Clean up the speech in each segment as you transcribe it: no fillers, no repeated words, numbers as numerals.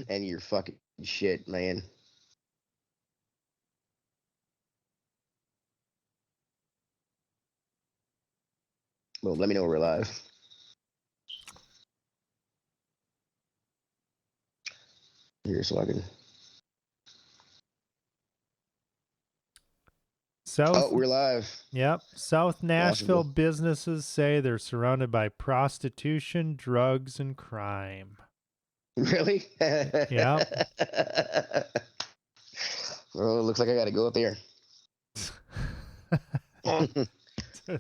And you're fucking shit, man. Well, let me know we're live. Here, so I can. South. Oh, we're live. Yep. South Nashville businesses say they're surrounded by prostitution, drugs, and crime. Really? Yep. Well, it looks like I got to go up there.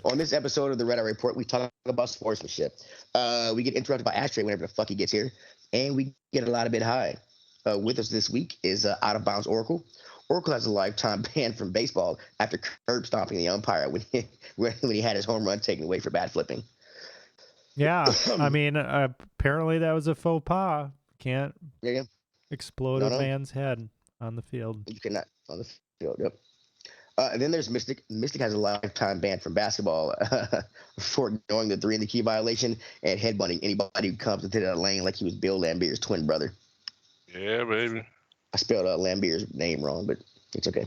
On this episode of the Red Eye Report, we talk about sportsmanship. We get interrupted by Ashtray whenever the fuck he gets here, and we get a lot of bit high. With us this week is Out of Bounds Oracle. Oracle has a lifetime ban from baseball after curb stomping the umpire when he had his home run taken away for bat flipping. Yeah, I mean, apparently that was a faux pas. Can't explode a man's head on the field. You cannot on the field. Yep. And then there's Mystic. Mystic has a lifetime ban from basketball for ignoring the 3 in the key violation and headbutting anybody who comes into that lane like he was Bill Lambier's twin brother. Yeah, baby. I spelled Lambier's name wrong, but it's okay.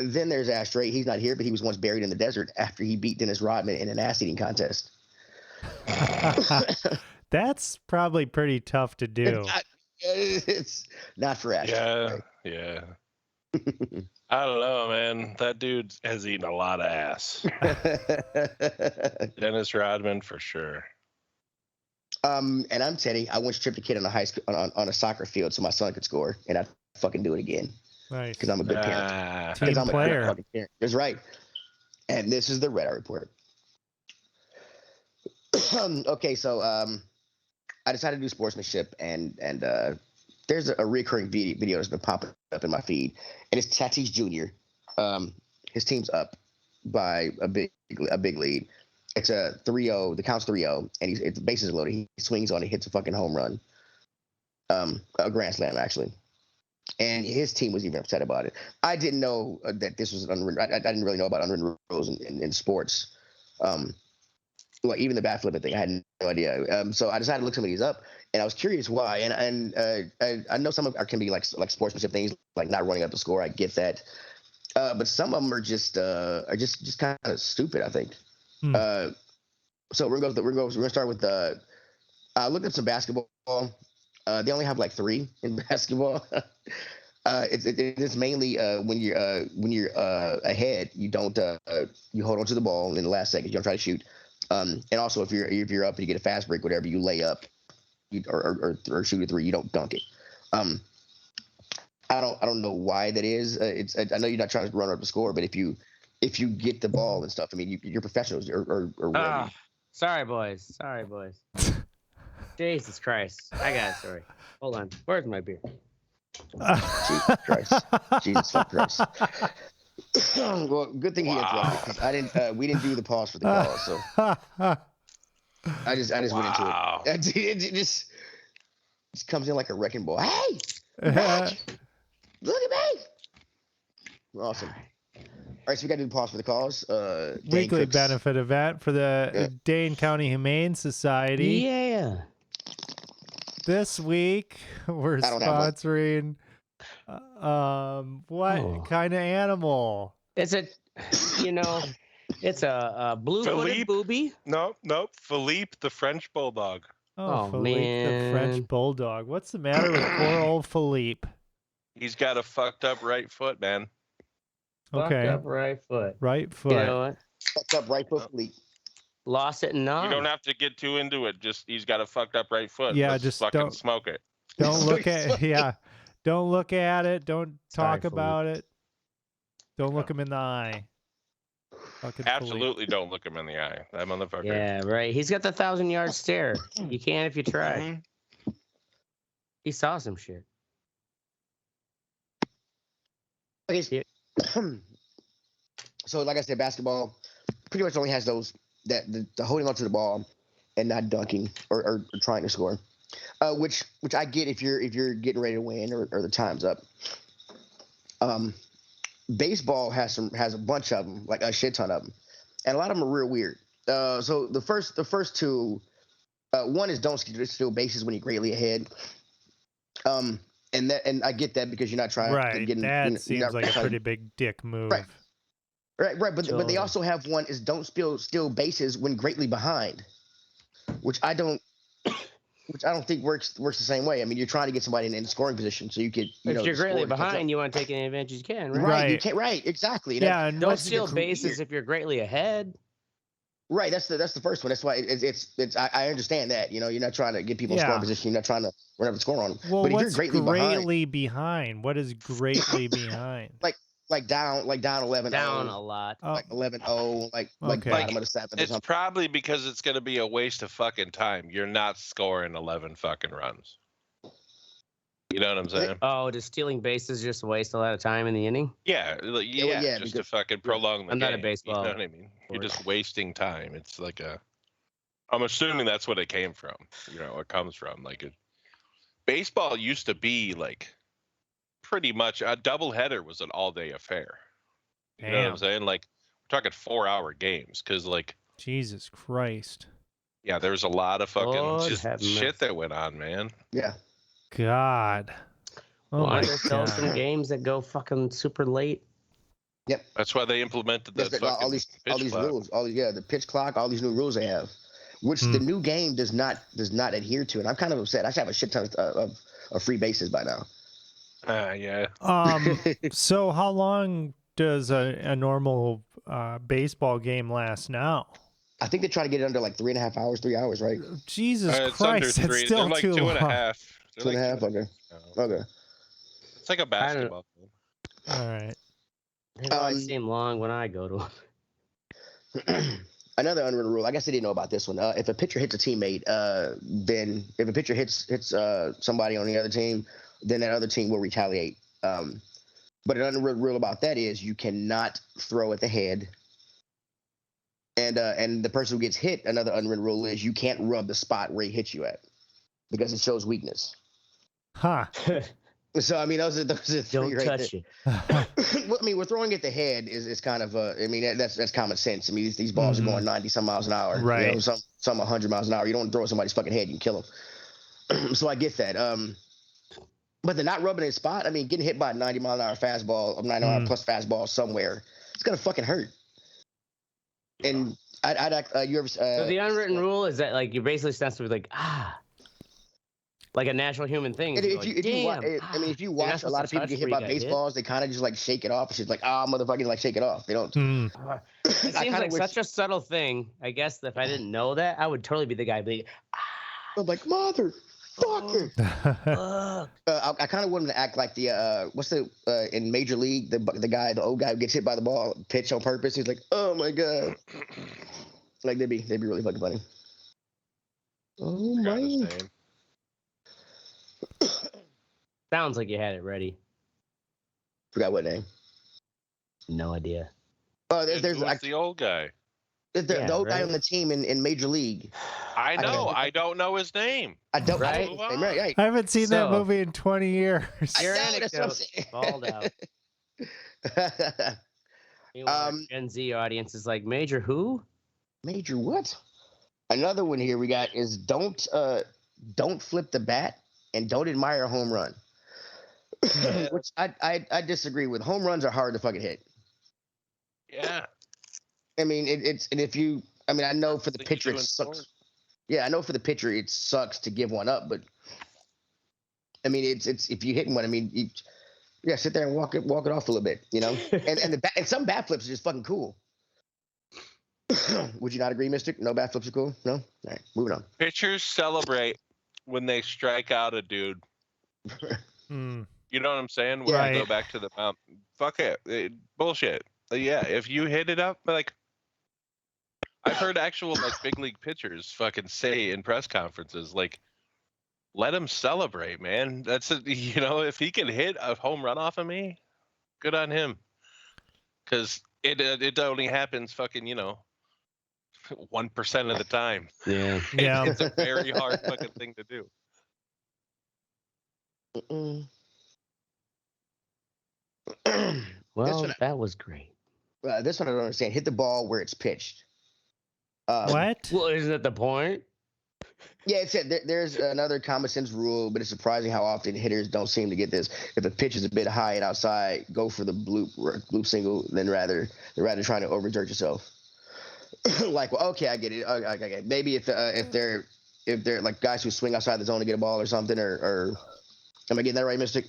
Then there's Ashtray. He's not here, but he was once buried in the desert after he beat Dennis Rodman in an ass eating contest. That's probably pretty tough to do. It's not for Ashtray. Yeah, right? yeah. I don't know, man. That dude has eaten a lot of ass. Dennis Rodman for sure. And I'm Teddy. I once tripped a kid on a high school on a soccer field so my son could score, and I'd fucking do it again. Nice. Because I'm a good parent. Team player. I'm a parent. That's right. And this is the Red Eye Report. Okay, so I decided to do sportsmanship, and there's a recurring video that's been popping up in my feed, and it's Tatis Jr. His team's up by a big lead. It's a 3-0. The count's 3-0, and the bases are loaded. He swings on it, hits a fucking home run, a grand slam actually. And his team was even upset about it. I didn't know that this was an unwritten. I didn't really know about unwritten rules in sports. Like even the bat flipping thing, I had no idea. So I decided to look some of these up, and I was curious why. And I know some of them can be like sportsmanship things, like not running up the score. I get that, but some of them are just kind of stupid, I think. So we're gonna start with I looked up some basketball. They only have like 3 in basketball. It's mainly when you're ahead, you don't you hold on to the ball in the last second. You don't try to shoot. And also if you're up and you get a fast break, whatever, you lay up, or shoot a 3. You don't dunk it. I don't know why that is. I know you're not trying to run up the score, but if you get the ball and stuff, I mean, you're professionals or whatever. Sorry, boys. Jesus Christ. I got a story. Hold on. Where's my beer? Jesus Christ. Jesus Christ. Well, good thing he interrupted, because I didn't. We didn't do the pause for the call, so I just went into it. It just comes in like a wrecking ball. Hey, Raj, look at me. Awesome. All right, so we got to do the pause for the calls. Weekly benefit event for the Dane County Humane Society. Yeah. This week we're sponsoring what kind of animal? It's a blue-footed booby. Nope. Philippe the French Bulldog. Oh Philippe the French Bulldog. What's the matter with poor old Philippe? He's got a fucked up right foot, man. Okay. Fucked up right foot. Right foot. You know what? Fucked up right foot Philippe. Lost it and You don't have to get too into it. Just he's got a fucked up right foot. Yeah, Let's just fucking smoke it. Don't look at Don't look at it. Don't talk about it. Don't look him in the eye. Absolutely don't look him in the eye. That motherfucker. Yeah, right. He's got the 1,000-yard stare. You can if you try. Mm-hmm. He saw some shit. Okay. So, like I said, basketball pretty much only has those the holding onto the ball and not dunking or trying to score, which I get if you're getting ready to win or the time's up. Baseball has a bunch of them, like a shit ton of them, and a lot of them are real weird. So the first two One is don't steal bases when you're greatly ahead. And I get that because you're not trying to get in. That seems like a pretty big dick move. Right. But they also have one is don't steal bases when greatly behind, which I don't think works the same way. I mean, you're trying to get somebody in scoring position so you could. If you're greatly behind, you want to take any advantage you can, right? Right. You can't. Right. Exactly. Yeah. Don't steal bases if you're greatly ahead. Right. That's the first one. That's why it's. I understand that. You're not trying to get people in scoring position. You're not trying to run up the score on them. Well, but if what's you're greatly behind? What is greatly behind? Like down 11. Down a lot. Like 11-0, like bottom of the seventh. It's probably because it's going to be a waste of fucking time. You're not scoring 11 fucking runs. You know what I'm saying? Oh, does stealing bases just waste a lot of time in the inning? Yeah, just to fucking prolong the game. I'm not a baseball. You know what I mean? You're just wasting time. It's like I'm assuming that's what it came from. It comes from. Baseball used to be like pretty much a doubleheader was an all-day affair. You know what I'm saying? Like we're talking 4-hour games because Jesus Christ. Yeah, there was a lot of fucking shit that went on, man. Yeah. God. Oh my there's still some games that go fucking super late. Yep. That's why they implemented all these rules, the pitch clock, all these new rules they have, which the new game does not adhere to, and I'm kind of upset. I should have a shit ton of free bases by now. Yeah. So how long does a normal baseball game last now? I think they try to get it under like 3.5 hours, 3 hours, right? Jesus Christ, that's still like too long. 2.5. 2.5. Okay. It's like a basketball game. All right. They always seem long when I go to them. Another unwritten rule. I guess I didn't know about this one. If a pitcher hits a teammate, then if a pitcher hits somebody on the other team, then that other team will retaliate. But an unwritten rule about that is you cannot throw at the head. And the person who gets hit, another unwritten rule is you can't rub the spot where he hits you at because it shows weakness. Huh. So I mean, those are three Don't right touch there. it. Well, I mean, we're throwing at the head is kind of I mean, that's common sense. I mean, these balls are going 90 some miles an hour, right? Some 100 miles an hour. You don't throw at somebody's fucking head, you can kill them. So I get that. But they're not rubbing his spot. I mean, getting hit by a 90 mile an hour fastball, 90 mile plus fastball somewhere, it's gonna fucking hurt. And you ever? So the unwritten rule is that like you're basically supposed to be like like a natural human thing. If you watch a lot of people get hit by baseballs, they kind of just like shake it off. It's just like motherfucking like shake it off. They don't. It seems like such a subtle thing. I guess if I didn't know that, I would totally be the guy. I'm like motherfucker. I kind of want him to act like the what's the in Major League the old guy who gets hit by the ball pitch on purpose. He's like, oh my god, like they'd be really fucking funny. Oh my. Sounds like you had it ready. Forgot what name. No idea. Oh, there's the old guy. The old guy on the team in Major League. I know. I don't know his name. I don't know his name. Right. I haven't seen that movie in 20 years. Your anecdote balled out. Gen Z audience is like, Major who? Major what? Another one here we got is don't flip the bat and don't admire a home run. Which I disagree with. Home runs are hard to fucking hit. Yeah. I mean, I know for the pitcher it sucks. Yeah, I know for the pitcher it sucks to give one up, but I mean, it's if you hit one, I mean, sit there and walk it off a little bit, you know. and some bat flips are just fucking cool. Would you not agree, Mystic? No bat flips are cool. No. All right, moving on. Pitchers celebrate when they strike out a dude. You know what I'm saying? When I go back to the mound, fuck it, bullshit. Yeah, if you hit it up, like I've heard actual like big league pitchers fucking say in press conferences, like, let him celebrate, man. That's if he can hit a home run off of me, good on him. Because it only happens fucking 1% of the time. Yeah, It's a very hard fucking thing to do. Well, that was great. This one I don't understand. Hit the ball where it's pitched. What? Well, isn't that the point? Yeah, it said there's another common sense rule, but it's surprising how often hitters don't seem to get this. If a pitch is a bit high and outside, go for the bloop single than rather trying to overexert yourself. Like, well, okay, I get it. Okay. Maybe if they're like guys who swing outside the zone to get a ball or something, or am I getting that right, Mystic?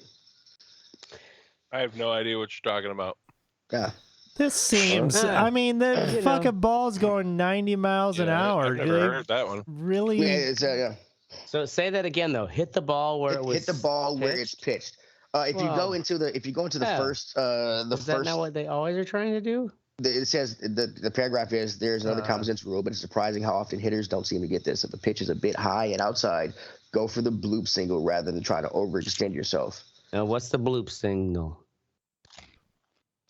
I have no idea what you're talking about. Yeah. This seems. I mean, the fucking ball's going 90 miles an hour. I've never heard that one. Really? Yeah, it's yeah. So say that again though. Hit the ball where it was. Hit the ball pitched. where it's pitched. If you go into the first Is that not what they always are trying to do? It says the paragraph is there's another common sense rule, but it's surprising how often hitters don't seem to get this. If a pitch is a bit high and outside, go for the bloop single rather than try to overextend yourself. Now, what's the bloop single?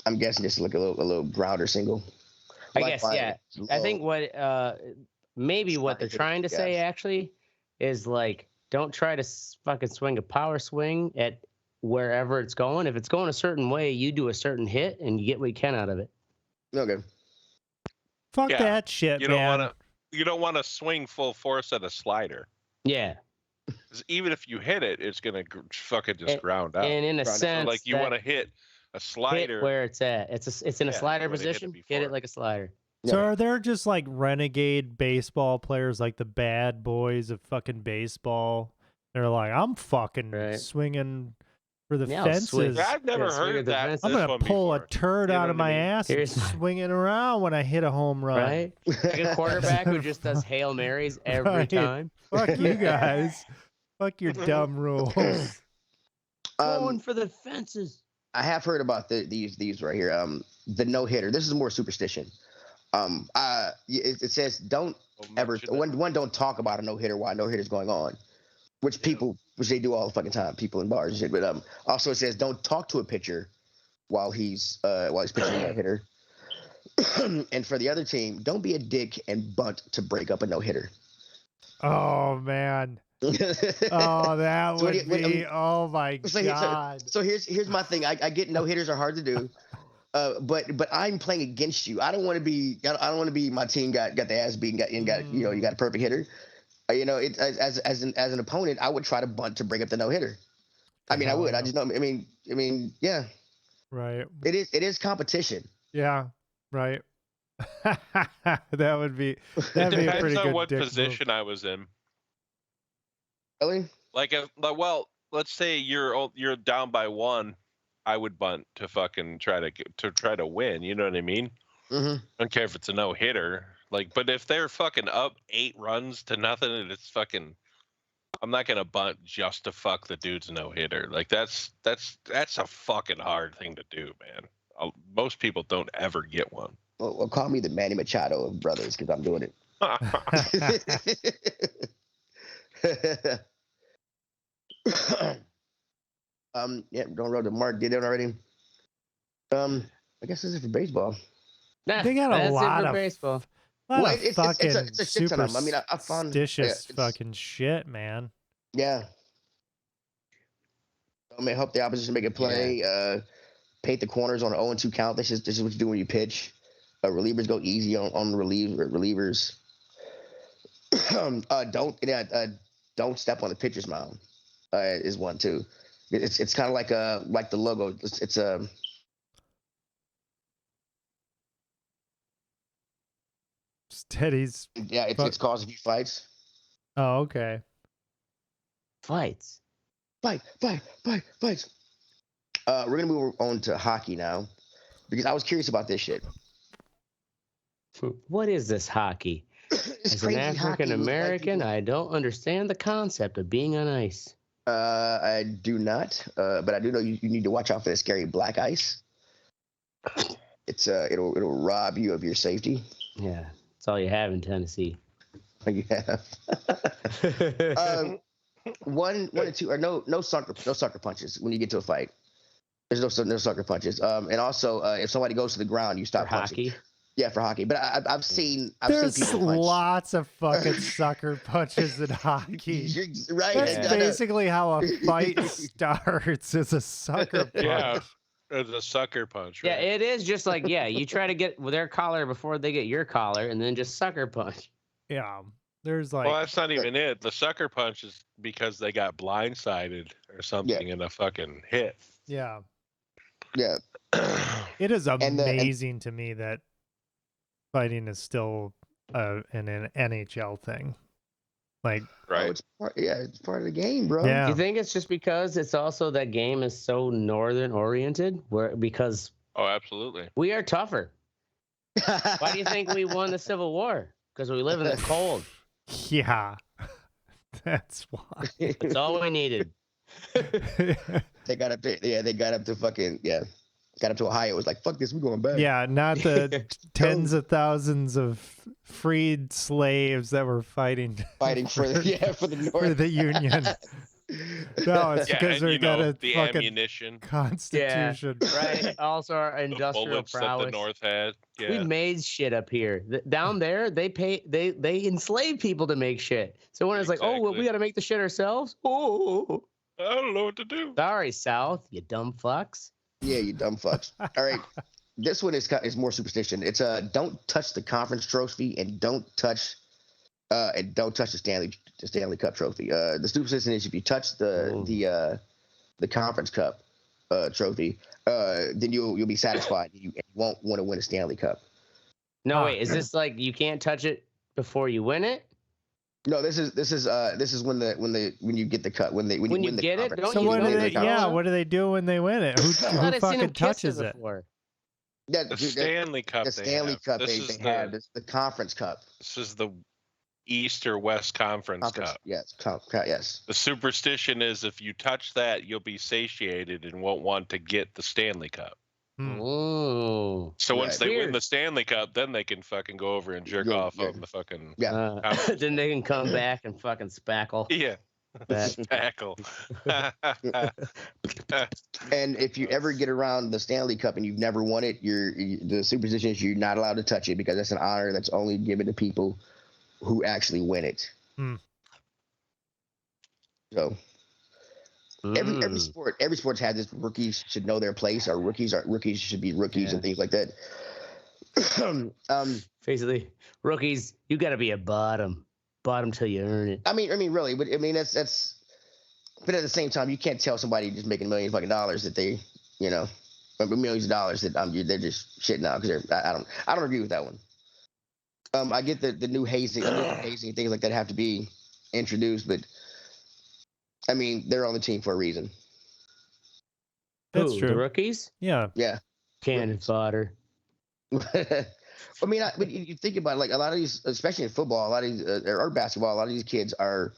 I'm guessing just like a little grounder single. I guess, yeah. I think what maybe what they're trying to say actually is like, don't try to fucking swing a power swing at wherever it's going. If it's going a certain way, you do a certain hit and you get what you can out of it. Okay. Fuck that shit, man. You don't want to swing full force at a slider. Yeah. 'Cause even if you hit it, it's gonna fucking just ground out. And in a sense, like you want to hit a slider hit where it's at. It's in a slider position. Hit it like a slider. So are there just like renegade baseball players, like the bad boys of fucking baseball? They're like, I'm fucking swinging for the fences. I've never heard that. I'm gonna pull a turd out of my ass and swing it around when I hit a home run. Right? Like a quarterback who just does Hail Marys every time. Fuck you guys. Fuck your dumb rules. Going for the fences. I have heard about these right here. The no hitter. This is more superstition. It says don't ever don't talk about a no hitter while no hitter's going on, which they do all the fucking time. People in bars and shit. But also it says don't talk to a pitcher while he's pitching a no hitter. And for the other team, don't be a dick and bunt to break up a no hitter. Oh man. Oh, that would be. Oh my god. So here's my thing. I get no hitters are hard to do, but I'm playing against you. I don't want to be. My team got the ass beat and got you got a perfect hitter. As an opponent, I would try to bunt to break up the no hitter. I mean, I would. I just know. I mean, yeah. Right. It is competition. Yeah. Right. That'd be a pretty good. Depends on what dick position move. I was in. Really? Let's say you're down by 1, I would bunt to fucking try to win. You know what I mean? Mm-hmm. I don't care if it's a no hitter. But if they're fucking up 8 runs to nothing, and it's fucking, I'm not gonna bunt just to fuck the dude's no hitter. Like that's a fucking hard thing to do, man. Most people don't ever get one. Well, call me the Manny Machado of brothers because I'm doing it. Yeah, don't roll the Mark did it already. I guess this is for baseball. Nah, they got a lot of baseball. It's a shit ton of them. I mean, I found superstitious fucking shit, man. Yeah. I mean, hope the opposition make a play. Yeah. Paint the corners on an 0-2 count. This is what you do when you pitch. Relievers go easy on relievers. Don't step on the pitcher's mound. Is one too. It's kind of like the logo. It's Steady's. Yeah, it's caused a few fights. Oh, okay. Fights. Fights. We're gonna move on to hockey now, because I was curious about this shit. What is this hockey? As an African American, I don't understand the concept of being on ice. I do not, but I do know you need to watch out for the scary black ice. It'll rob you of your safety. Yeah, that's all you have in Tennessee. You have. One and two, or no sucker punches when you get to a fight. There's no sucker punches. And also, if somebody goes to the ground, you stop punching. Hockey. Yeah, for hockey. But I've seen There's people punch. Lots of fucking sucker punches in hockey. You're right. That's basically how a fight starts. Is a sucker punch. Yeah, it's a sucker punch. Right? Yeah, it is just like you try to get their collar before they get your collar, and then just sucker punch. Yeah. There's like, well, that's not even it. The sucker punch is because they got blindsided or something in a fucking hit. Yeah. Yeah. It is amazing to me that fighting is still an NHL thing. Like, right. It's part of the game, bro. Yeah. Do you think it's just because it's also that game is so northern oriented, because Oh, absolutely. we are tougher. Why do you think we won the Civil War? Because we live in the cold. Yeah. That's why. That's all we needed. They got up to fucking got up to Ohio. It was like, fuck this, we're going back. Yeah, not the tens of thousands of freed slaves that were fighting for the North. for the Union. No, it's because we got a the fucking ammunition constitution. Yeah, right. Also, our industrial bullets prowess. that the North had. Yeah. We made shit up here. Down there, they enslave people to make shit. So when it's like, oh, well, we got to make the shit ourselves. Oh, I don't know what to do. Sorry, South, you dumb fucks. Yeah, you dumb fucks. All right, this one is more superstition. It's don't touch the conference trophy and don't touch the Stanley Cup trophy. The superstition is if you touch the conference cup trophy, then you'll be satisfied. You won't want to win a Stanley Cup. No, wait, is this like you can't touch it before you win it? No, this is when you get the cup when you win the get conference. it. So what do they do when they win it? Who fucking touches it? The Stanley Cup. The Stanley Cup they have. It's the conference cup. This is the East or West Conference Cup. Yes, yes. The superstition is if you touch that, you'll be satiated and won't want to get the Stanley Cup. Oh. So once they win the Stanley Cup, then they can fucking go over and jerk off on the fucking. Then they can come back and fucking spackle. Yeah. Spackle. And if you ever get around the Stanley Cup and you've never won it, the superstition is you're not allowed to touch it because that's an honor that's only given to people who actually win it. So every sport has this. Rookies should know their place. Or rookies should be rookies and things like that. Basically, rookies, you got to be a bottom till you earn it. I mean, really, but I mean that's. But at the same time, you can't tell somebody just making $millions fucking dollars that they, millions of dollars that they're just shitting out because I don't agree with that one. I get the new hazing things like that have to be introduced, but I mean they're on the team for a reason. That's true. The rookies? Yeah. Cannon fodder. I mean, but you think about it, like a lot of these, especially in football, a lot of these, or basketball, a lot of these kids are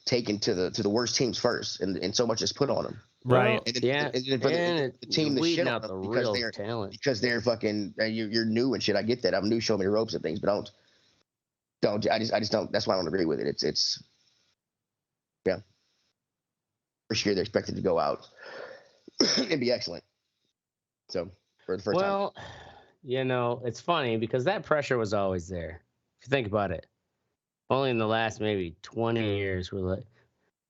taken to the worst teams first, and so much is put on them. Right. And the team that shit on them because they're talent. Because they're fucking you're new and shit. I get that. I'm new. Show me the ropes and things, but don't. I just don't. That's why I don't agree with it. It's first year they're expected to go out and be excellent. So for the first time. Well, it's funny because that pressure was always there. If you think about it, only in the last maybe 20 years we're like,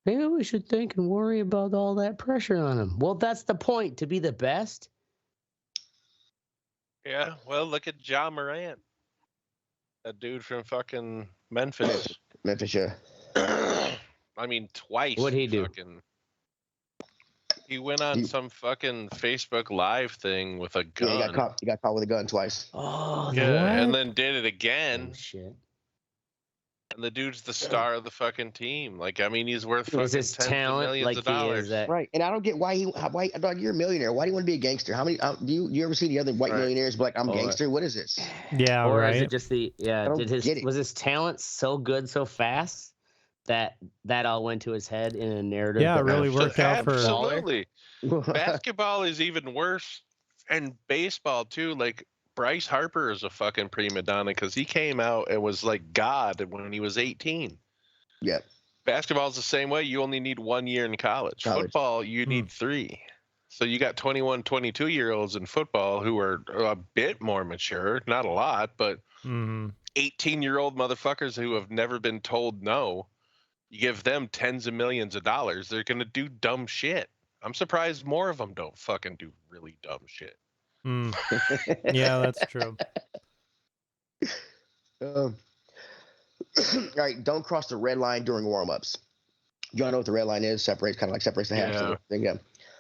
maybe we should think and worry about all that pressure on them. Well, that's the point, to be the best. Yeah, well, look at Ja Morant. That dude from fucking Memphis. Yeah. I mean, twice. What'd he do? He went on some fucking Facebook Live thing with a gun. Yeah, he got caught with a gun twice. Oh, yeah, and then did it again. Oh, shit. And the dude's the star of the fucking team. Like, I mean, he's worth fucking his tens talent, of millions like of dollars. Right, and I don't get why dog, you're a millionaire. Why do you want to be a gangster? How many? Do you ever see the other white millionaires be like, I'm gangster? What is this? Yeah, or right. is it just was his talent so good so fast that all went to his head in a narrative? Yeah, it really worked out for absolutely. Basketball is even worse, and baseball too. Like, Bryce Harper is a fucking prima donna because he came out and was like God when he was 18. Yeah. Basketball's the same way. You only need 1 year in college. Football, you need 3. So you got 21, 22-year-olds in football who are a bit more mature, not a lot, but 18-year-old motherfuckers who have never been told no. You give them tens of millions of dollars, they're going to do dumb shit. I'm surprised more of them don't fucking do really dumb shit. Yeah, that's true. All right, don't cross the red line during warm-ups. You all know what the red line is? Separates the half.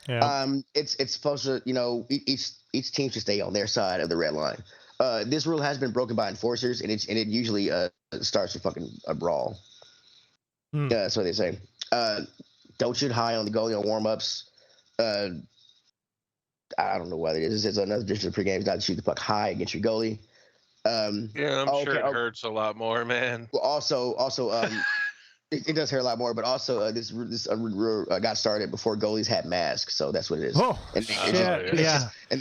Yeah. It's supposed to, each team should stay on their side of the red line. This rule has been broken by enforcers, and it usually starts with fucking a brawl. That's what they say. Don't shoot high on the goalie on warm-ups. I don't know what it is. It's another tradition of pre-games not to shoot the puck high against your goalie. I'm sure it hurts a lot more, man. Well, also, it does hurt a lot more, but also this rule got started before goalies had masks, so that's what it is. Oh, and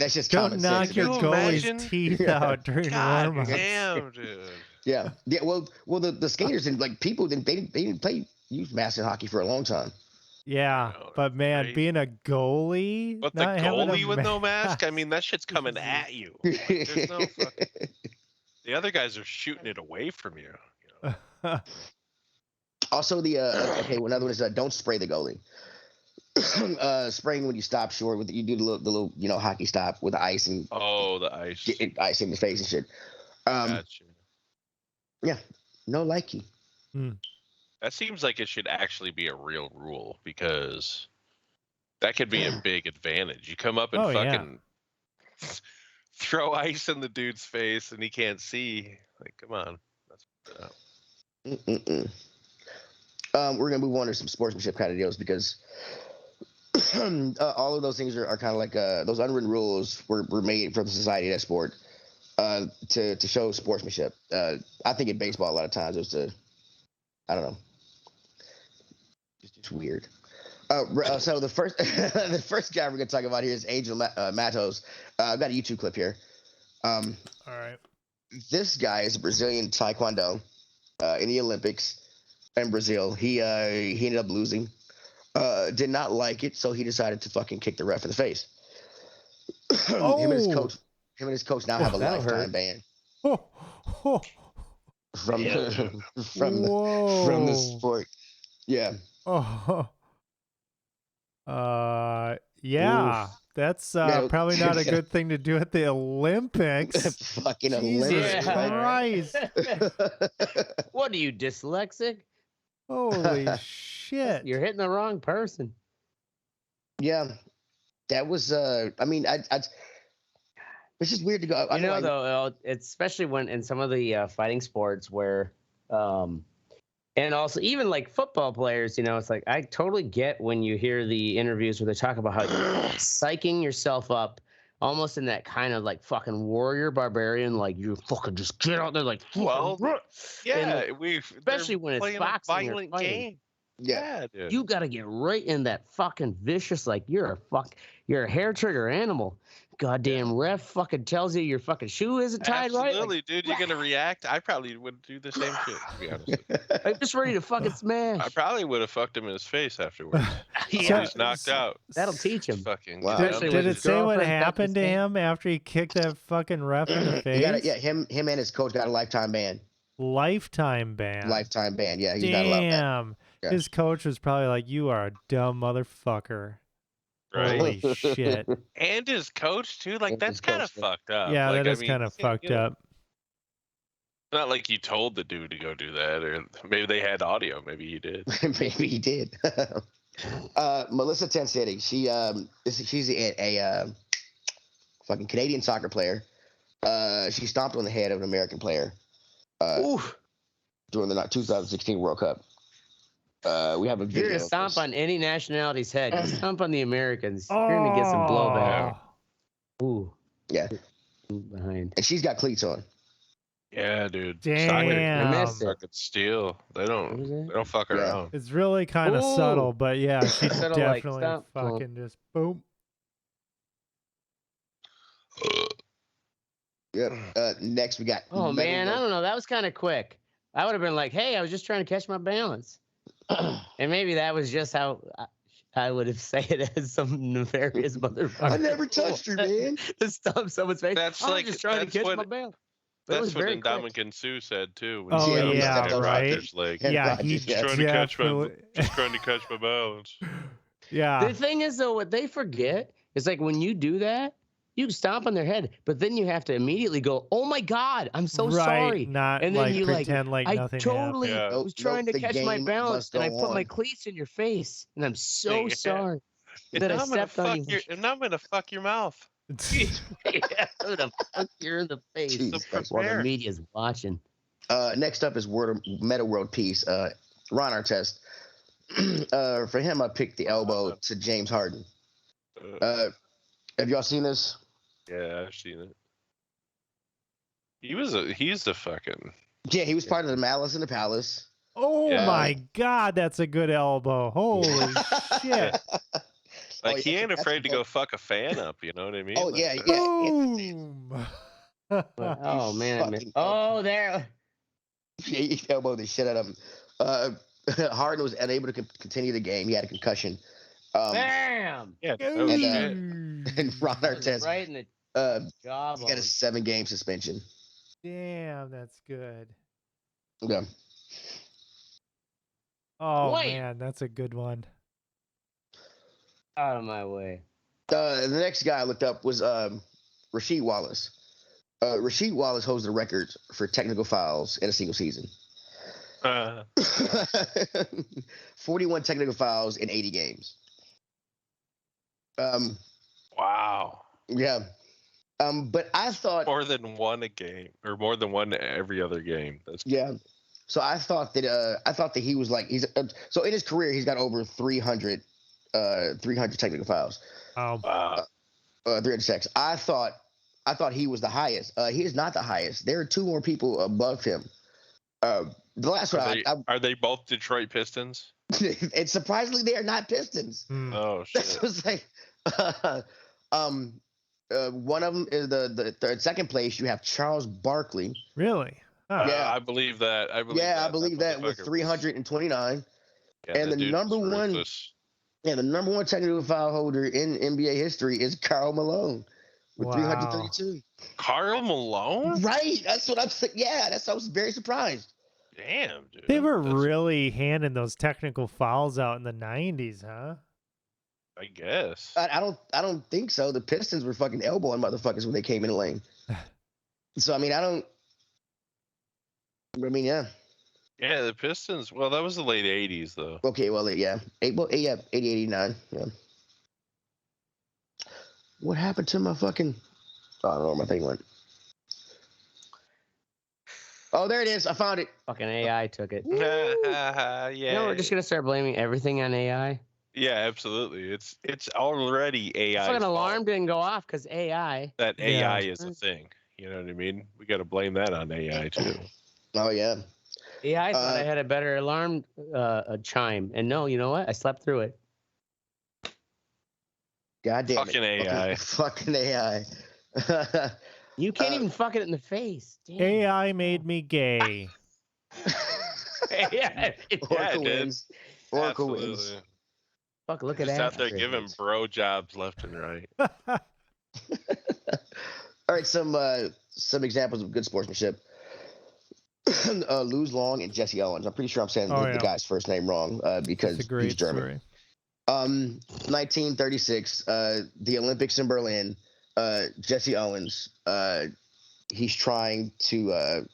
that's just don't common knock sense. your goalie's teeth out during warm-ups. Damn, dude. Yeah. Well, the skaters and like people they didn't use masks in hockey for a long time. Yeah, but man, being a goalie, but the goalie with no mask, I mean, that shit's coming at you. Like, there's no fucking... The other guys are shooting it away from you. Also, another one is don't spray the goalie. Spraying when you stop short with you do the little hockey stop with the ice and the ice, get ice in the face and shit. Gotcha. Yeah, no likey. That seems like it should actually be a real rule because that could be a big advantage. You come up and fucking throw ice in the dude's face and he can't see. Like, come on. We're gonna move on to some sportsmanship kind of deals because all of those things are kind of like those unwritten rules were made for the society of that sport to show sportsmanship. I think in baseball a lot of times it was I don't know. It's weird. So the first guy we're gonna talk about here is Angel Matos. I've got a YouTube clip here. All right. This guy is a Brazilian Taekwondo in the Olympics in Brazil. He ended up losing. Did not like it, so he decided to fucking kick the ref in the face. Him and his coach now have a lifetime ban. From the sport. Yeah. Yeah. Oof. That's probably not a good thing to do at the Olympics. Fucking Jesus Christ. What are you, dyslexic? Holy shit. You're hitting the wrong person. Yeah. That was it's just weird to go. Though, it's especially when in some of the fighting sports where, and also even like football players, it's like I totally get when you hear the interviews where they talk about how you're psyching yourself up, almost in that kind of like fucking warrior barbarian, like you fucking just get out there like. Especially when it's boxing, a violent game. Yeah, dude. You got to get right in that fucking vicious, like you're a hair trigger animal. Goddamn ref fucking tells you your fucking shoe isn't tied right. Absolutely, dude. You're gonna react. I probably would do the same shit, to be honest. I'm just ready to fucking smash. I probably would have fucked him in his face afterwards. He's knocked out. That'll teach him. Fucking wow. Did it say what happened to him after he kicked that fucking ref in the face? Him and his coach got a lifetime ban. Lifetime ban. Lifetime ban. Yeah, he's not allowed that. Yeah. His coach was probably like, "You are a dumb motherfucker." Right. Holy shit. And his coach too, like that's kind of fucked up. Yeah, that is kind of fucked up. Not like you told the dude to go do that, or maybe they had audio. Maybe he did. Maybe he did. Melissa Tensetti, she's a fucking Canadian soccer player. She stomped on the head of an American player during the 2016 World Cup. We have a video. You're gonna stomp on any nationality's head. You stomp on the Americans. You're gonna get some blowback. Ooh. Yeah. Behind. And she's got cleats on. Yeah, dude. Damn. I missed it. Fucking steel. They don't fuck around. It's really kind of subtle, but yeah, she definitely fucking just boom. Yep. Next we got. Oh man, I don't know. That was kind of quick. I would have been like, "Hey, I was just trying to catch my balance," and maybe that was just how I would have said it as some nefarious motherfucker. I never touched her, man. To stomp someone's face. That's I was just trying to catch my balance. That's what Ndamukong Suh said too. When Rogers' leg. Yeah, he's trying to catch my balance. Yeah. The thing is, though, what they forget is like when you do that, You stomp on their head, but then you have to immediately go, "Oh my God, I'm so sorry." Not and then like you pretend like I nothing totally happened. was trying to catch my balance, and I put my cleats in your face, and I'm so sorry that I stepped on you. And now I'm gonna fuck your mouth. Yeah, I'm gonna fuck you in the face. Jesus Christ. While the media's watching. Next up is Meta World Peace. Ron Artest. For him, I picked the elbow to James Harden. Have y'all seen this? Yeah, I've seen it. He's a fucking. Yeah, he was part of the Malice in the Palace. Oh my God, that's a good elbow. Holy shit. Like, he ain't afraid to go fuck a fan up, you know what I mean? Oh, yeah, Boom. Oh, man. Oh, there. Yeah, he elbowed the shit out of him. Harden was unable to continue the game. He had a concussion. Bam! Yeah. And Ron Artest right in the job. He got a 7-game suspension. Damn, that's good. Yeah. Oh, man, that's a good one. Out of my way. The next guy I looked up was Rasheed Wallace. Rasheed Wallace holds the record for technical fouls in a single season. 41 technical fouls in 80 games. Wow. Yeah. But I thought more than one a game, or more than one every other game. Yeah. So I thought that he was like so in his career he's got over 300 technical fouls. 300 sacks. I thought he was the highest. He is not the highest. There are 2 more people above him. The last one. Are they both Detroit Pistons? And surprisingly, they are not Pistons. Oh shit! That was like, one of them is the third. Second place, you have Charles Barkley. Really? Oh. Yeah, I believe that. I believe that with 329. Yeah, and the number one, the number one technical foul holder in NBA history is Karl Malone with 332. Karl Malone? Right. That's what I'm saying. Yeah, I was very surprised. Damn, dude. They were really handing those technical fouls out in the 90s, huh? I guess. I don't think so. The Pistons were fucking elbowing motherfuckers when they came in the lane. So I mean, yeah. Yeah, the Pistons. Well, that was the late 80s, though. Okay, well, yeah. 80, 89. Yeah. What happened to my fucking... Oh, I don't know where my thing went. Oh, there it is. I found it. Fucking AI took it. Yeah. You know, we're just going to start blaming everything on AI. Yeah, absolutely. It's already AI. The fucking alarm didn't go off because AI. That AI is a thing. You know what I mean? We got to blame that on AI, too. Oh, yeah. Yeah, I thought I had a better alarm chime. And no, you know what? I slept through it. God damn fucking it. AI. Fucking AI. You can't even fuck it in the face. Damn. AI made me gay. Oracle wins. Oracle wins. Fuck, look at that. Just out there giving bro jobs left and right. All right, some examples of good sportsmanship. Lutz Long and Jesse Owens. I'm pretty sure I'm saying the guy's first name wrong because he's German. 1936, the Olympics in Berlin. Jesse Owens. He's trying to.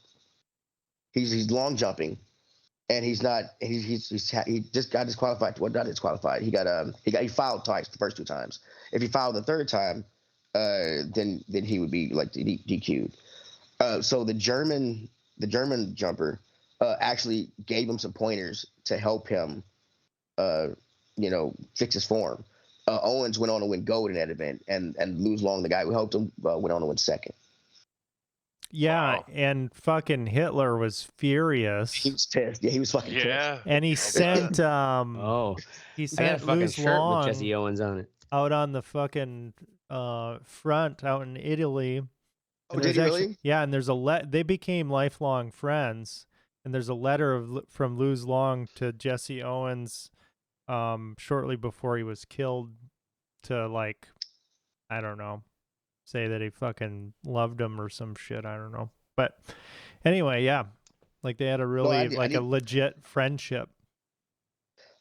He's long jumping, and he's not. He just got disqualified. Well, not disqualified. He fouled twice the first 2 times. If he fouled the 3rd time, then he would be like DQ'd. So the German jumper actually gave him some pointers to help him, fix his form. Owens went on to win gold in that event, and Lutz Long, the guy who helped him, went on to win 2nd. Yeah, wow. And fucking Hitler was furious. He was pissed. Yeah, he was fucking pissed. And he sent he sent Lutz Long with Jesse Owens on it out on the fucking front out in Italy. Oh, did he really? Yeah, and there's they became lifelong friends, and there's a letter from Lutz Long to Jesse Owens shortly before he was killed to, like, I don't know, say that he fucking loved him or some shit. I don't know. But anyway, yeah, like they had a really a legit friendship.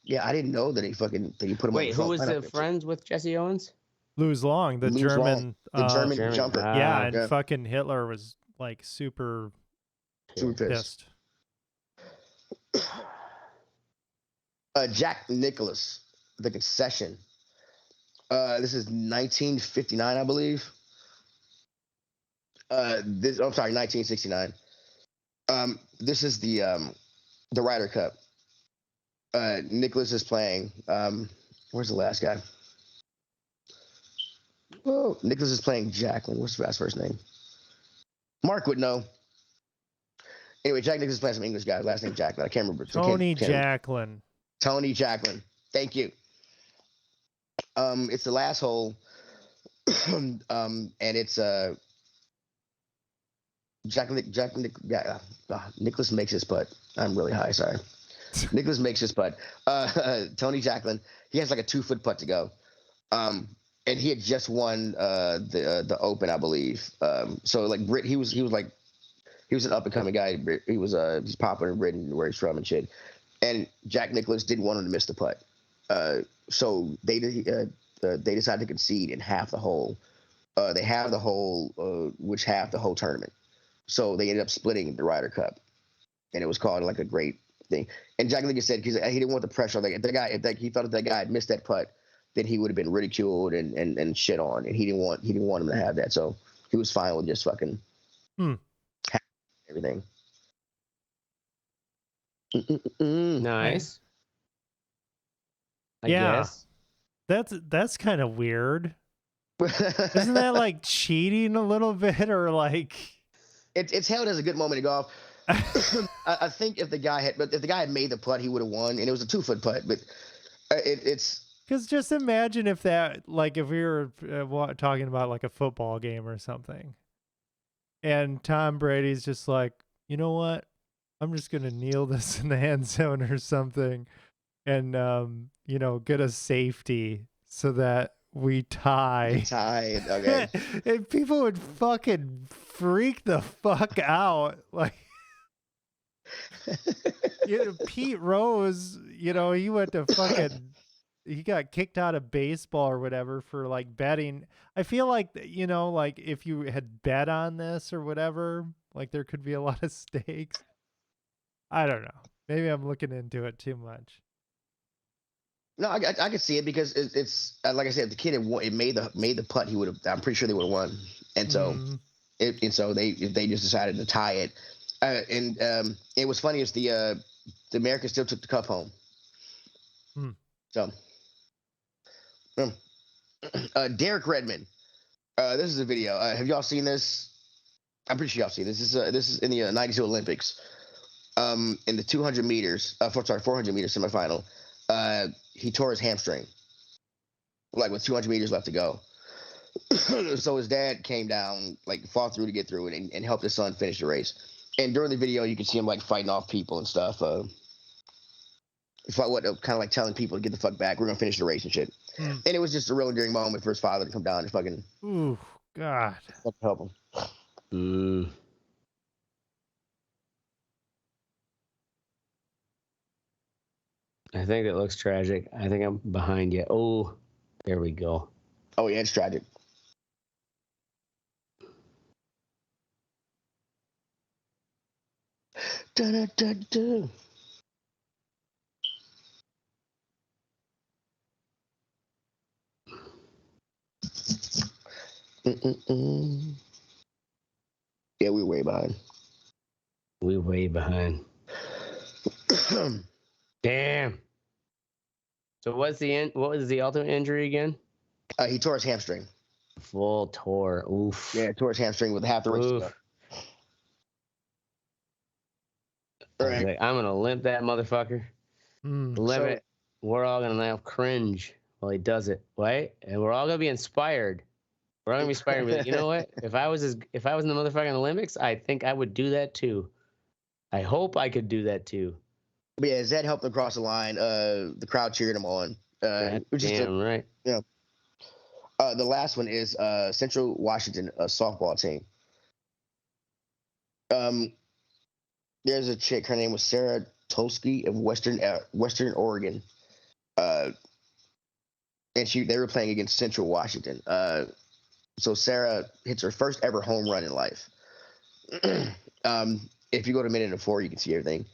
Yeah, I didn't know that he put him. Wait, who was the friends with Jesse Owens? Lutz Long, the Lutz German, Long, the German jumper. Yeah, and fucking Hitler was like super pissed. Jack Nicklaus, the concession. This is 1959, I believe. I'm sorry, 1969. This is the Ryder Cup. Nicklaus is playing. Where's the last guy? Oh, Nicklaus is playing Jacqueline. What's the last first name? Mark would know. Anyway, Jack Nicklaus is playing some English guy. Last name Jacqueline. I can't remember. Tony Jacqueline. Tony Jacqueline. Thank you. It's the last hole. And it's Nicklaus makes his putt. I'm really high, sorry. Nicklaus makes his putt. Tony Jacqueline, he has like a 2-foot putt to go. And he had just won the Open, I believe. So like he was an up and coming guy. He's popular in Britain, where he's from and shit. And Jack Nicklaus didn't want him to miss the putt. So they decided to concede in half the hole. They have the hole, which half the whole tournament. So they ended up splitting the Ryder Cup, and it was called like a great thing. And Jack Nicklaus said he didn't want the pressure. Like if he thought that guy had missed that putt, then he would have been ridiculed and shit on, and he didn't want him to have that. So he was fine with just fucking everything. Nice. I guess. That's kind of weird. Isn't that like cheating a little bit, or like? It's held as a good moment in golf. I think if the guy had made the putt, he would have won, and it was a 2-foot putt. But it's because just imagine if that, like, if we were talking about like a football game or something, and Tom Brady's just like, you know what, I'm just gonna kneel this in the end zone or something, and get a safety so that we tie. Okay. And people would fucking freak the fuck out. Like, Pete Rose, he went to he got kicked out of baseball or whatever for like betting. I feel like, like if you had bet on this or whatever, like there could be a lot of stakes. I don't know. Maybe I'm looking into it too much. No, I can see it because it's like I said, if the kid had made the putt, he would have. I'm pretty sure they would have won, and so they just decided to tie it. And it was funny is the Americans still took the cup home. So, Derek Redmond. This is a video. Have y'all seen this? I'm pretty sure y'all seen this. This is in the '92 Olympics. In the 200 meters, 400 meters semifinal. He tore his hamstring, like with 200 meters left to go. So his dad came down, like fought through to get through it, and helped his son finish the race. And during the video, you can see him like fighting off people and stuff. Kind of like telling people to get the fuck back. We're gonna finish the race and shit. And it was just a real endearing moment for his father to come down and fucking. Ooh, God. Help him. I think it looks tragic. I think I'm behind you. Oh, there we go. Oh, yeah, it's tragic. Da-da-da-da. Yeah, we're way behind. We're way behind. Damn. So what was the ultimate injury again? He tore his hamstring. Full tore. Oof. Yeah, tore his hamstring with half the race. Right. Like, I'm gonna limp that motherfucker. Limp it. We're all gonna now cringe while he does it. Right? And we're all gonna be inspired. We're all gonna be inspired. Like, you know what? If I was in the motherfucking Olympics, I think I would do that too. I hope I could do that too. But yeah, Zed helped him cross the line. The crowd cheered him on. Damn right. Yeah. The last one is Central Washington softball team. There's a chick. Her name was Sarah Tolsky of Western Oregon. And and they were playing against Central Washington. So Sarah hits her first ever home run in life. If you go to minute and 4, you can see everything.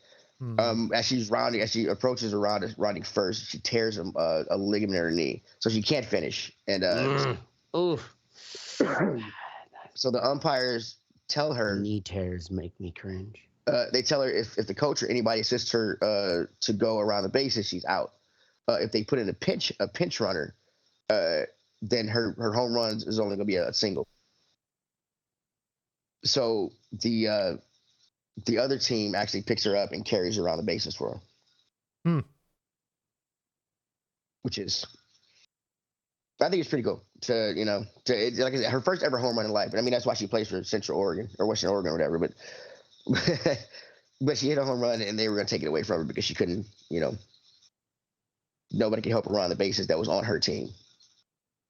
As she approaches rounding first, she tears a ligament in her knee, so she can't finish. And oof. So the umpires tell her knee tears make me cringe. They tell her if the coach or anybody assists her to go around the bases, she's out. If they put in a pinch runner, then her home runs is only going to be a single. So the other team actually picks her up and carries her around the bases for her. Which is, I think it's pretty cool like I said, her first ever home run in life. And I mean, that's why she plays for Central Oregon or Western Oregon or whatever. But she hit a home run and they were going to take it away from her because she couldn't, nobody could help her around the bases that was on her team.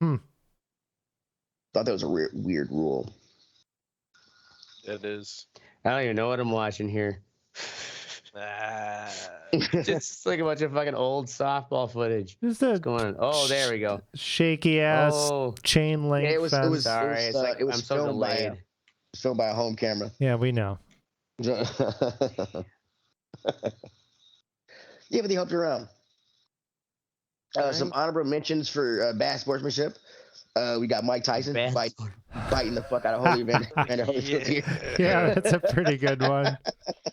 Thought that was a weird rule. It is. I don't even know what I'm watching here. Just like a bunch of fucking old softball footage. What's going on? Oh, there we go. Shaky ass chain link. Yeah, sorry. It was I'm so delayed. Filmed by a home camera. Yeah, we know. Yeah, but they helped her around. Some honorable mentions for bad sportsmanship. We got Mike Tyson biting the fuck out of Holyfield. Yeah, that's a pretty good one.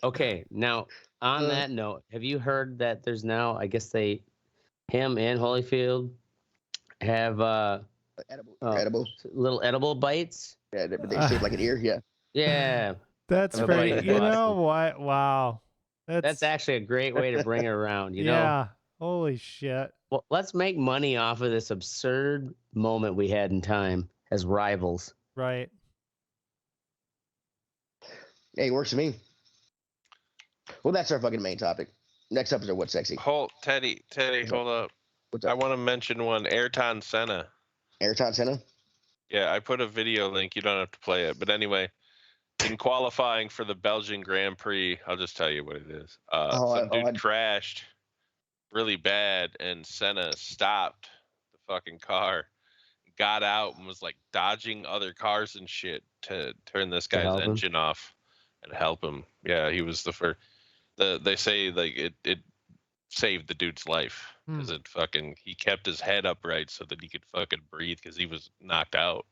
Okay, now on that note, have you heard that there's now, I guess him and Holyfield have edible little edible bites? Yeah, they shape like an ear. Yeah. Yeah. That's pretty. You know what? Wow. That's actually a great way to bring it around. You know. Yeah. Holy shit. Well, let's make money off of this absurd moment we had in time as rivals. Right. Hey, it works for me. Well, that's our fucking main topic. Next up is What's Sexy. Teddy, hold up. What's up? I want to mention one. Ayrton Senna. Ayrton Senna? Yeah, I put a video link. You don't have to play it. But anyway, in qualifying for the Belgian Grand Prix, I'll just tell you what it is. Some dude crashed really bad, and Senna stopped the fucking car, got out, and was like dodging other cars and shit to turn this guy's engine off and help him. Yeah, he was the first. They say like it saved the dude's life because he kept his head upright so that he could fucking breathe because he was knocked out.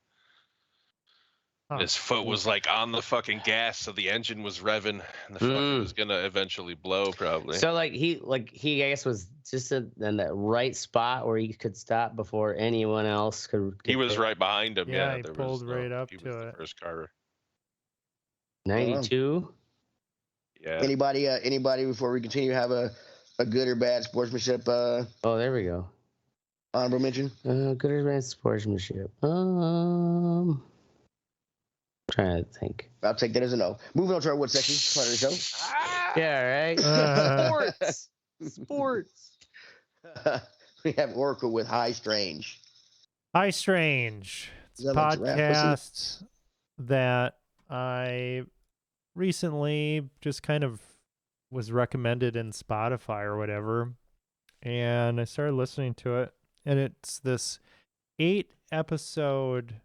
His foot was like on the fucking gas, so the engine was revving, and the fucking was gonna eventually blow probably. So he I guess was just in that right spot where he could stop before anyone else could. He was right behind him. Yeah, he pulled right up to it. The first car. 92. Yeah. Anybody before we continue have a good or bad sportsmanship? Oh, there we go. Honorable mention. Good or bad sportsmanship. Trying to think. I'll take that as a no. Moving on to our What's Sexy part of the show. Yeah, right. Sports. We have Oracle with High Strange. High Strange. It's a podcast that I recently just kind of was recommended in Spotify or whatever, and I started listening to it, and it's this 8-episode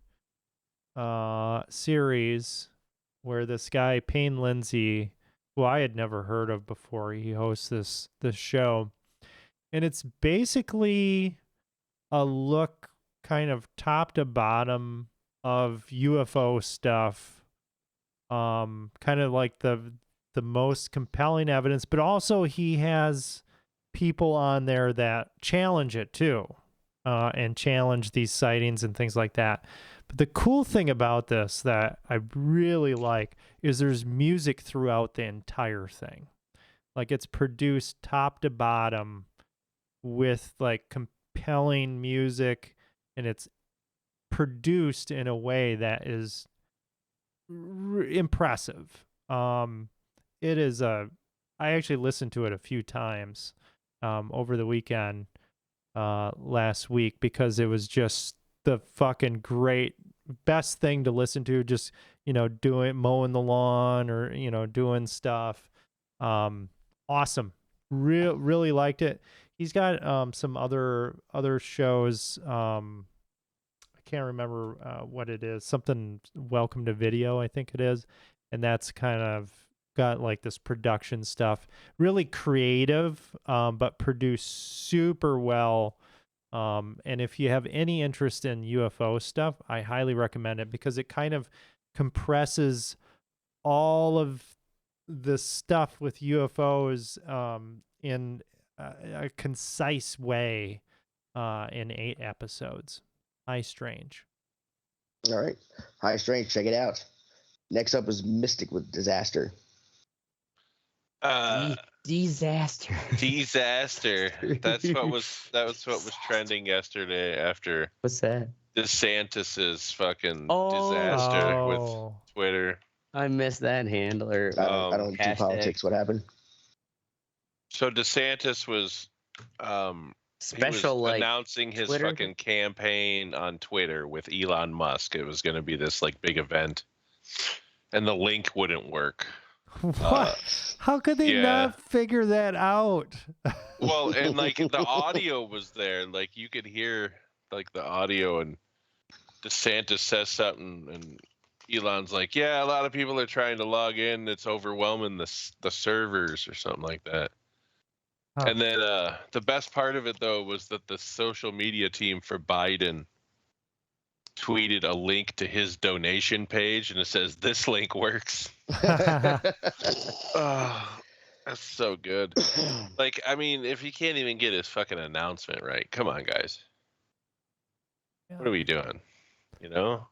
series where this guy Payne Lindsay, who I had never heard of before, he hosts this show, and it's basically a look kind of top to bottom of UFO stuff, kind of like the most compelling evidence, but also he has people on there that challenge it too, and challenge these sightings and things like that. But the cool thing about this that I really like is there's music throughout the entire thing. Like it's produced top to bottom with like compelling music, and it's produced in a way that is impressive. It is I actually listened to it a few times over the weekend last week because it was just the fucking best thing to listen to, just mowing the lawn or doing stuff. Awesome. Really liked it. He's got some other shows. I can't remember what it is. Something Welcome to Video, I think it is, and that's kind of got like this production stuff. Really creative, but produced super well. And if you have any interest in UFO stuff, I highly recommend it because it kind of compresses all of the stuff with UFOs in a concise way in 8 episodes. High Strange. All right. High Strange, check it out. Next up is Mystic with Disaster. Disaster. That was what was trending yesterday after What's that? DeSantis's fucking disaster with Twitter. I missed that handler. I don't do politics. What happened? So DeSantis was announcing his Twitter? fucking campaign on Twitter with Elon Musk. It was going to be this like big event, and the link wouldn't work. What? How could they not figure that out? Well, and like the audio was there, like you could hear like the audio, and DeSantis says something, and Elon's like, "Yeah, a lot of people are trying to log in. It's overwhelming the servers or something like that." Huh. And then the best part of it though was that the social media team for Biden tweeted a link to his donation page, and it says, "This link works." Oh, that's so good. Like, I mean, if he can't even get his fucking announcement right, come on, guys. What are we doing? You know?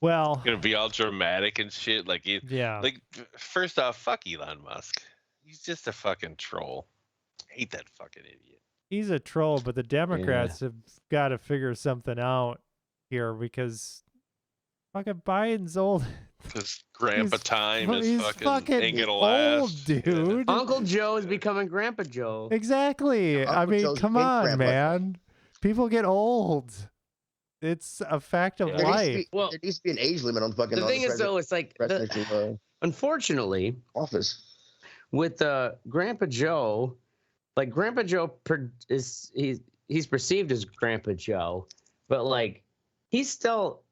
Well, gonna be all dramatic and shit. Like, like, first off, fuck Elon Musk. He's just a fucking troll. I hate that fucking idiot. He's a troll, but the Democrats have got to figure something out here because fucking Biden's old. Because Grandpa Time is fucking ain't gonna last, dude. Uncle Joe is becoming Grandpa Joe. Exactly. I mean, Joe's come on, grandpa. Man. People get old. It's a fact of life. There needs to be an age limit on fucking. The thing is, though, it's like unfortunately, office with Grandpa Joe, like Grandpa Joe he's perceived as Grandpa Joe, but like he's still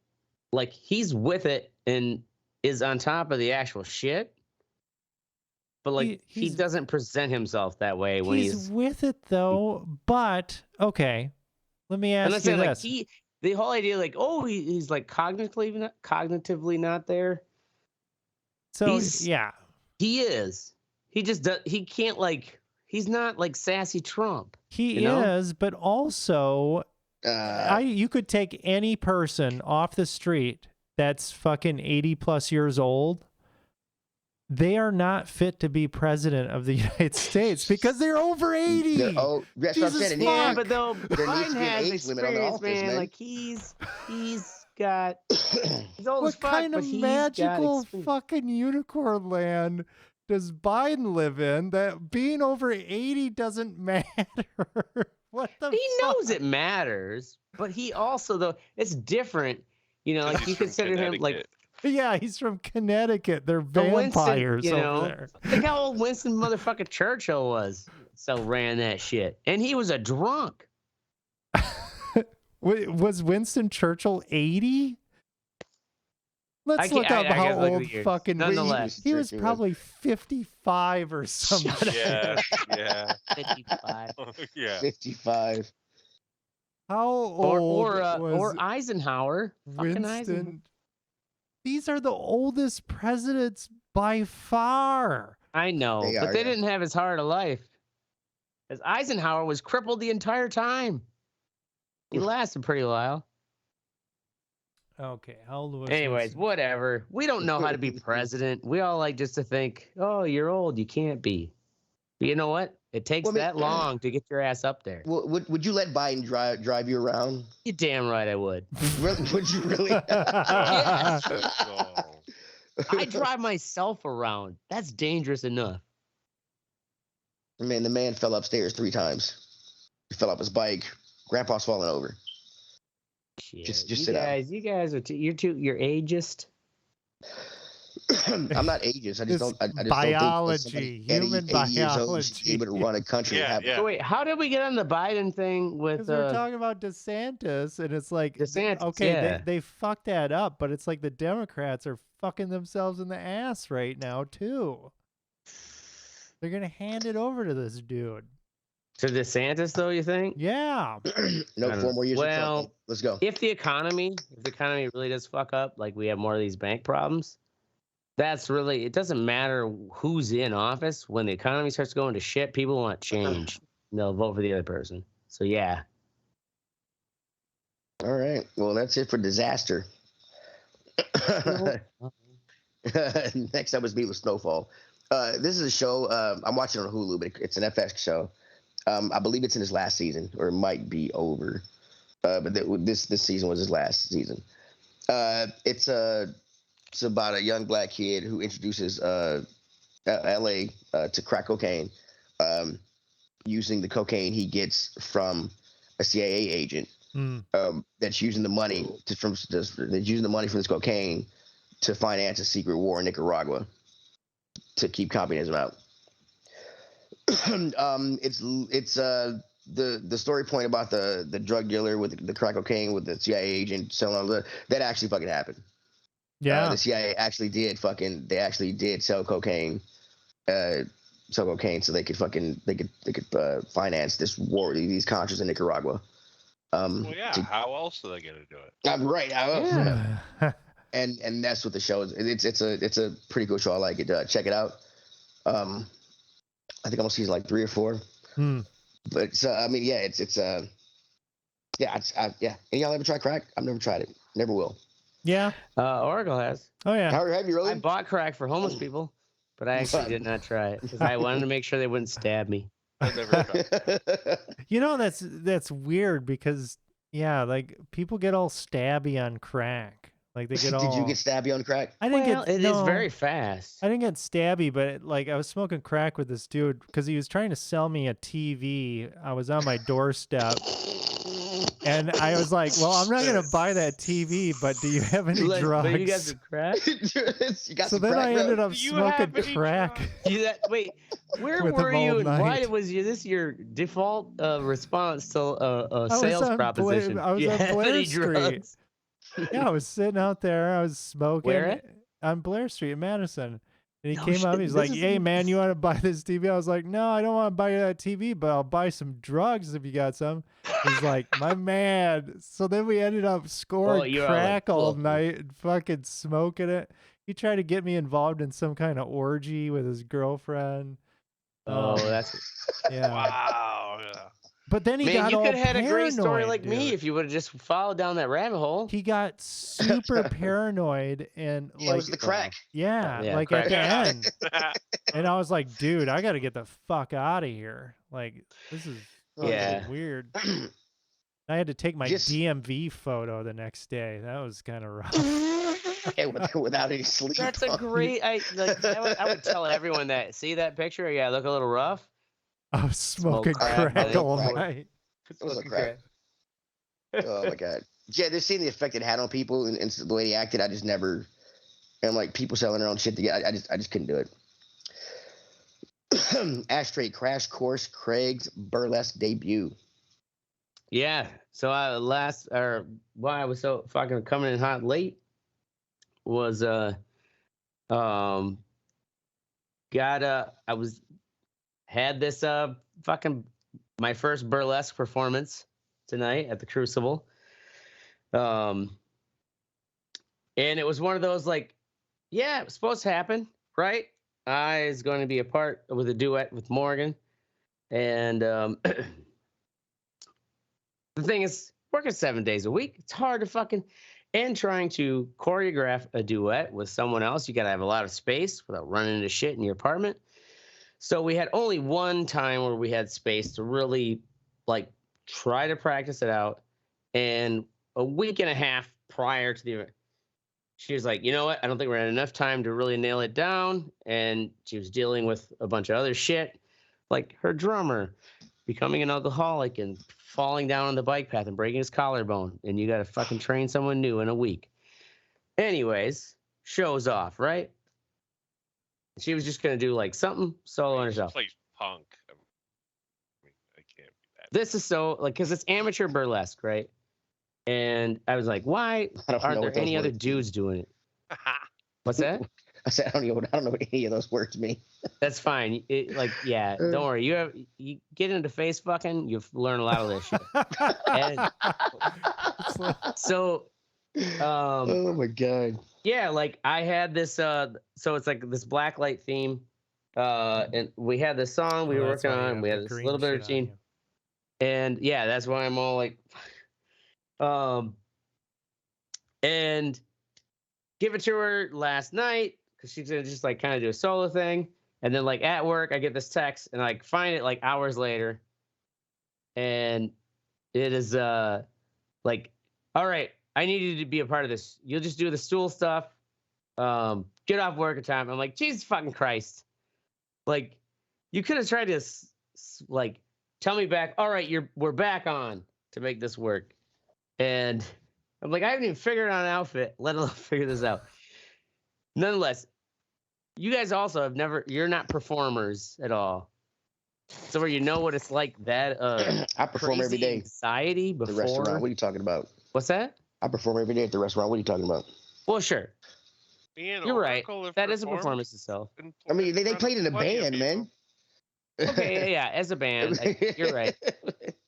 like he's with it and is on top of the actual shit. But like he doesn't present himself that way when he's with it though. But okay, let me ask you this. Like the whole idea, like, oh, he's like cognitively not there. So he is. He just does. He can't like. He's not like sassy Trump. He is, but also, you could take any person off the street that's fucking 80+ years old. They are not fit to be president of the United States because they're over 80. That's what I'm saying. Yeah, but though Biden has experience, man. Like he's got. He's old as fuck, what kind of magical fucking unicorn land does Biden live in that being over 80 doesn't matter? What the? He knows it matters, but he also though it's different. You know, like you consider him like. Yeah, he's from Connecticut. They're vampires over there. Think how old Winston motherfucking Churchill was. So ran that shit. And he was a drunk. Was Winston Churchill 80? Let's look up how old fucking he was probably 55 or something. Yeah. 55. Yeah. 55. How old or Eisenhower. Winston? Fucking Eisenhower. These are the oldest presidents by far. I know, but they didn't have as hard a life. As Eisenhower was crippled the entire time. He lasted pretty while. Okay, how old was Anyways, whatever. We don't know how to be president. We all like just to think, oh, you're old, you can't be. But you know what? It takes that long to get your ass up there. Would you let Biden drive you around? You're damn right I would. Would you really? Yes. I drive myself around. That's dangerous enough. Man, the man fell upstairs 3 times. He fell off his bike. Grandpa's falling over. Shit. Just sit down. You guys are you're ageist. I'm not ageist. I just don't. I just biology, don't think human 80 years old should be biology. able to run a country. So wait, how did we get on the Biden thing with? Because we're talking about DeSantis, and it's like, DeSantis, okay, they fucked that up, but it's like the Democrats are fucking themselves in the ass right now too. They're gonna hand it over to this dude. To DeSantis, though, you think? Yeah. No, 4 more years. Well, of Trump. Let's go. If the economy really does fuck up, like we have more of these bank problems, that's really, it doesn't matter who's in office. When the economy starts going to shit, people want change. And they'll vote for the other person. So yeah. All right. Well, that's it for disaster. Next up was me with Snowfall. This is a show I'm watching on Hulu, but it's an FX show. I believe it's in his last season, or it might be over. But this season was his last season. It's about a young black kid who introduces L.A. To crack cocaine, using the cocaine he gets from a CIA agent that's using the money from this cocaine to finance a secret war in Nicaragua to keep communism out. It's the story point about the drug dealer with the crack cocaine with the CIA agent selling all that actually fucking happened. Yeah, the CIA actually did sell cocaine, so they could finance this war, these contras in Nicaragua. Well, yeah. How else are they gonna do it? I'm right. How else? Yeah. And that's what the show is. It's a pretty cool show. I like it. Check it out. I think I'm on season like 3 or 4. But I mean, yeah, yeah. And y'all ever try crack? I've never tried it. Never will. Yeah. Oracle has. Oh yeah. Have you really? I bought crack for homeless people, but I actually did not try it because I wanted to make sure they wouldn't stab me. I've never tried. You know, that's weird because like people get all stabby on crack. Like they get all. Did you get stabby on crack? I didn't it is very fast. I didn't get stabby, but I was smoking crack with this dude because he was trying to sell me a TV. I was on my doorstep. And I was like, well, I'm not going to buy that TV, but do you have any drugs? But you got some crack? I ended up smoking crack. Wait, where were you? And why was this your default response to a sales proposition? I was on Blair Street. Yeah, I was sitting out there. I was smoking. Where? On Blair Street in Madison. And he came up. He's like, hey, man, you want to buy this TV? I was like, no, I don't want to buy that TV, but I'll buy some drugs if you got some. He's like, my man. So then we ended up scoring crack all night and fucking smoking it. He tried to get me involved in some kind of orgy with his girlfriend. Oh, that's... Yeah. Wow. Yeah. But then he got all paranoid. You could have had a great story like me if you would have just followed down that rabbit hole. He got super paranoid and it was the crack. Yeah, like crack. At the end. And I was like, dude, I got to get the fuck out of here. Like, this is weird. I had to take my DMV photo the next day. That was kind of rough. Without any sleep. That's a great. I would tell everyone that. See that picture? Yeah, look a little rough. I was smoking crack all night. It was crack. Oh my god. Yeah, just seeing the effect it had on people and the way he acted, I just never. And like people selling their own shit together, I just couldn't do it. Ashtray Crash Course Craig's Burlesque debut. Yeah. So I was so fucking coming in hot late was had this fucking my first burlesque performance tonight at the Crucible. And it was one of those like, yeah, it was supposed to happen, right? I was going to be a part with a duet with Morgan. And the thing is, working 7 days a week, it's hard to fucking, and trying to choreograph a duet with someone else, you got to have a lot of space without running into shit in your apartment. So we had only one time where we had space to really like try to practice it out. And a week and a half prior to the event, she was like, you know what? I don't think we're gonna have enough time to really nail it down. And she was dealing with a bunch of other shit, like her drummer becoming an alcoholic and falling down on the bike path and breaking his collarbone. And you got to fucking train someone new in a week. Anyways, show's off, right? She was just gonna do like something solo on herself. Plays punk. I mean, I can't be that. This is so like because it's amateur burlesque, right? And I was like, why aren't there any other dudes doing it? What's that? I said I don't know what any of those words mean. That's fine. Don't worry. You get into face fucking, you learn a lot of this shit. And so, oh my god. Yeah, like I had this. So it's like this blacklight theme, and we had this song we were working on. We had this little bit of routine, and yeah, that's why I'm all like, and give it to her last night because she's gonna just like kind of do a solo thing. And then like at work, I get this text and like find it like hours later. And it is like, all right, I need you to be a part of this. You'll just do the stool stuff. Get off work at time. I'm like, Jesus fucking Christ. Like, you could have tried to like tell me back, all right, we're back on to make this work. And I'm like, I haven't even figured out an outfit, let alone figure this out. Nonetheless, you guys also you're not performers at all. So where you know what it's like that I perform every day. Anxiety before the restaurant. What are you talking about? What's that? I perform every day at the restaurant. What are you talking about? Well, sure. You're right. That is a performance itself. I mean, they played in a band, man. Okay, yeah, as a band. You're right.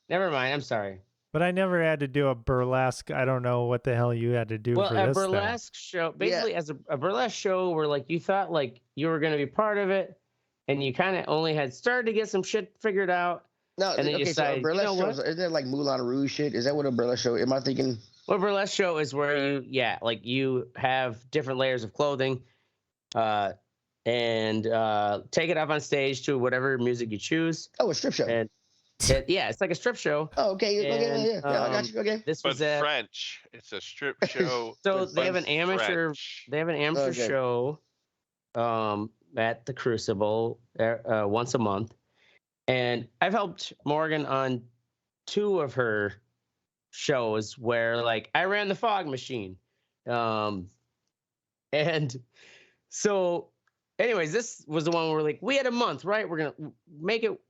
Never mind. I'm sorry. But I never had to do a burlesque. I don't know what the hell you had to do for this. Well, a burlesque show, basically as a burlesque show where like you thought like you were going to be part of it and you kind of only had started to get some shit figured out. No, and then you decided, so a burlesque show, isn't that like Moulin Rouge shit? Is that what a burlesque show, am I thinking? Well, a burlesque show is where you have different layers of clothing and take it up on stage to whatever music you choose. Oh, a strip show. And it's like a strip show. Oh, okay. Yeah. I got you. Okay. This was French. It's a strip show. So they have an amateur. French. They have an amateur show, at the Crucible once a month, and I've helped Morgan on 2 of her shows where like I ran the fog machine, and so, anyways, this was the one where like we had a month, right? We're gonna make it.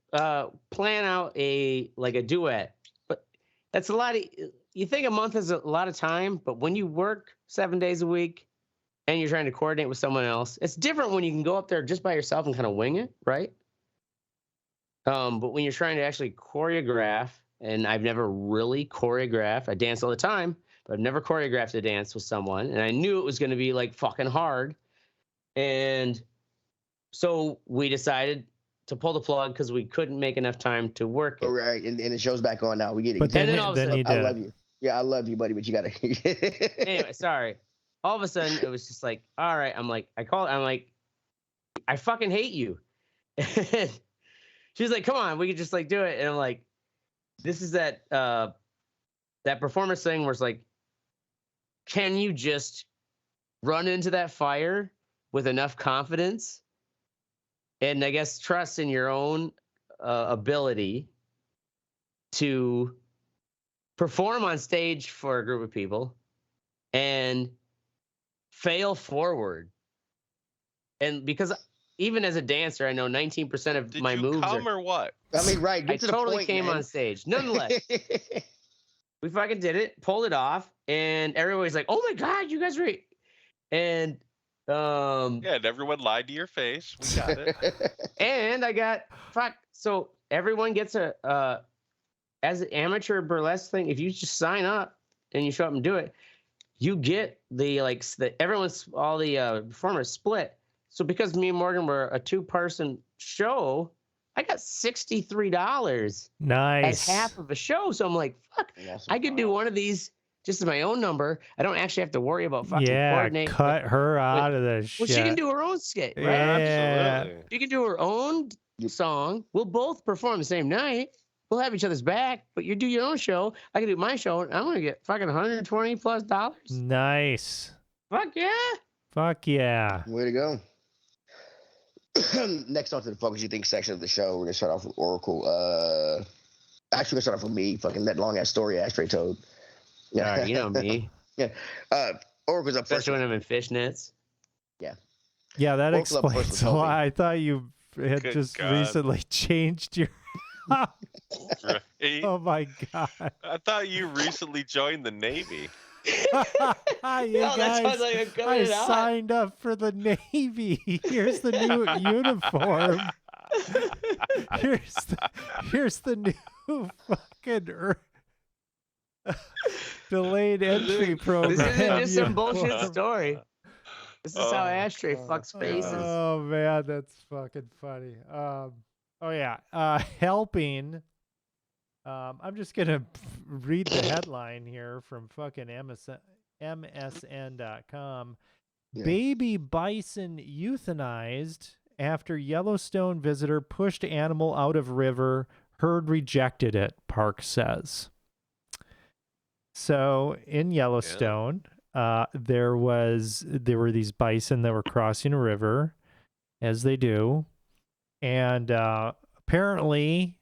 Plan out a duet, but that's a lot of. You think a month is a lot of time, but when you work 7 days a week and you're trying to coordinate with someone else, it's different when you can go up there just by yourself and kind of wing it, right? But when you're trying to actually choreograph, and I've never really choreographed. I dance all the time, but I've never choreographed a dance with someone, and I knew it was going to be like fucking hard, and so we decided to pull the plug because we couldn't make enough time to work it. All right, and the show's back on now. We get it. But then I love you. Yeah, I love you, buddy, but you gotta. Anyway, sorry. All of a sudden, it was just like, all right. I'm like, I fucking hate you. And she's like, come on, we could just like do it. And I'm like, this is that performance thing where it's like, can you just run into that fire with enough confidence? And I guess trust in your own ability to perform on stage for a group of people and fail forward. And because even as a dancer, I know 19% of my moves come or what? I mean, right. I totally came on stage. Nonetheless, we fucking did it, pulled it off, and everybody's like, "Oh my god, you guys are!" And and everyone lied to your face. We got it. And I got so everyone gets as an amateur burlesque thing, if you just sign up and you show up and do it, you get all the performers split. So because me and Morgan were a 2-person show, I got $63. Nice. As half of a show. So I'm like, fuck, I could do one of these just as my own number. I don't actually have to worry about fucking coordinating. Cut her out of this shit. Well, she can do her own skit, right? Yeah. Absolutely. She can do her own song. We'll both perform the same night. We'll have each other's back, but you do your own show. I can do my show, and I'm going to get fucking $120+. Nice. Fuck yeah. Fuck yeah. Way to go. Next on to the Focus You Think section of the show. We're going to start off with Oracle. Actually, we're going to start off with me. Fucking that long-ass story Ashtray told. Yeah. All right, you know me. Yeah. Oracle's up first. Especially when I'm in fishnets. Yeah. Yeah, that Both Club First explains was why I thought you had Good just God. recently changed your. Right? Oh my God. I thought you recently joined the Navy. You that guys, sounds like a good I out. signed up for the Navy. Here's the new uniform. Here's the new fucking delayed entry program. This isn't just some uniform. bullshit story. This is how Ashtray fucks faces. Oh man, that's fucking funny. Helping. I'm just gonna read the headline here from fucking MSN.com. Yeah. Baby bison euthanized after Yellowstone visitor pushed animal out of river. Herd rejected it, Park says. So in Yellowstone, there were these bison that were crossing a river, as they do, and apparently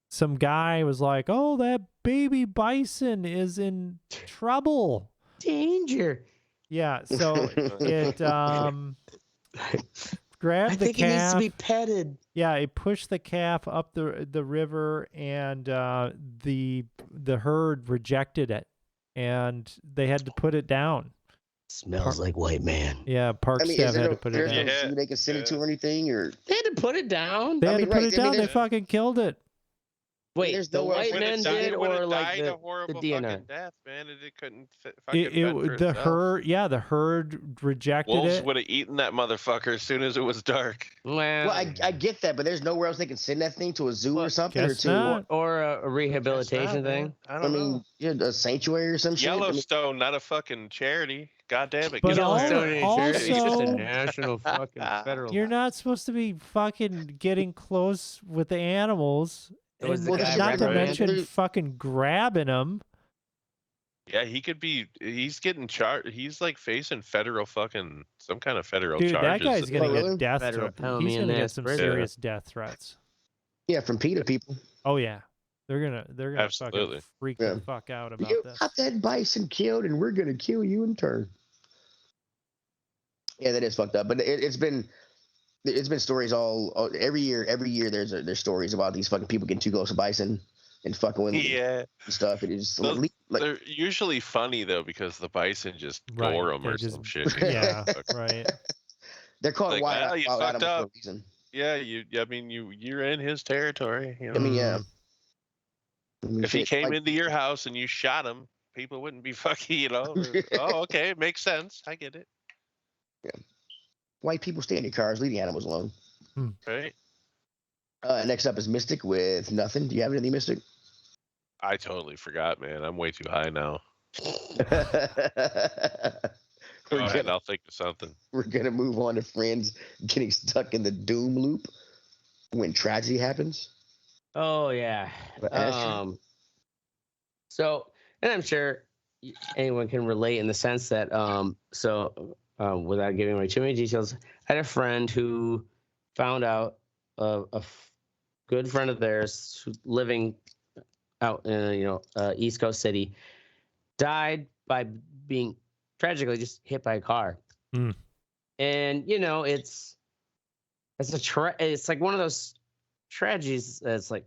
some guy was like, "Oh, that baby bison is in trouble." Danger. Yeah, so it grabbed I the think calf. it needs to be petted. Yeah, it pushed the calf up the river, and the herd rejected it, and they had to put it down. Smells like white man. Yeah, park staff had to put it down. No zoo they can send it to or anything, or They had to put it down. They had to put right, it down. They there's- fucking killed it. Wait, there's the nowhere else white where men When it did, when or it like died the a horrible DNR? fucking death, man, it couldn't fucking fend for The itself. herd rejected Wolves it. would have eaten that motherfucker as soon as it was dark. Well, I get that, but there's nowhere else they can send that thing to a zoo or something, or guess to not. or a rehabilitation thing. I I don't mean, know. yeah, a sanctuary or some shit. I mean, Yellowstone, not a fucking charity. God damn it. But get over Yellowstone it. ain't charity, it's just also- a national fucking federal. You're not supposed to be fucking getting close with the animals. So is And the guy not to reprimanded? mention fucking grabbing them. Yeah, he could be. He's getting charged. He's like facing federal fucking some kind of federal Dude, charges. that guy's gonna Oh, really? get death Federal threats. penalty He's in gonna get that some prison. serious death threats. yeah, from PETA people. Oh yeah, they're gonna Absolutely. fucking freak Yeah. the fuck out about You this. got that bison killed, and we're gonna kill you in turn. Yeah, that is fucked up. But it's been stories all every year. Every year there's stories about these fucking people getting too close to bison and fucking with them Yeah, and stuff. It is Those- like they're usually funny though because the bison just Right, gore them they or just- some shit. Yeah, right. they're called Like, wild, well, you wild fucked animals for up. a reason. Yeah, I mean, you're in his territory. You I know? mean, yeah. I mean, If he shit, came like- into your house and you shot him, people wouldn't be fucking. Oh, okay, it makes sense. I get it. white people stay in your cars, leave the animals alone. Right? Next up is Mystic with nothing. Do you have anything, Mystic? I totally forgot, man. I'm way too high now. Go ahead, I'll think of something. We're gonna move on to friends getting stuck in the doom loop when tragedy happens. Oh yeah. But Ashtray? So, and I'm sure anyone can relate in the sense that without giving away too many details, I had a friend who found out good friend of theirs who's living out in East Coast city died by being tragically just hit by a car. Mm. And it's like one of those tragedies that's like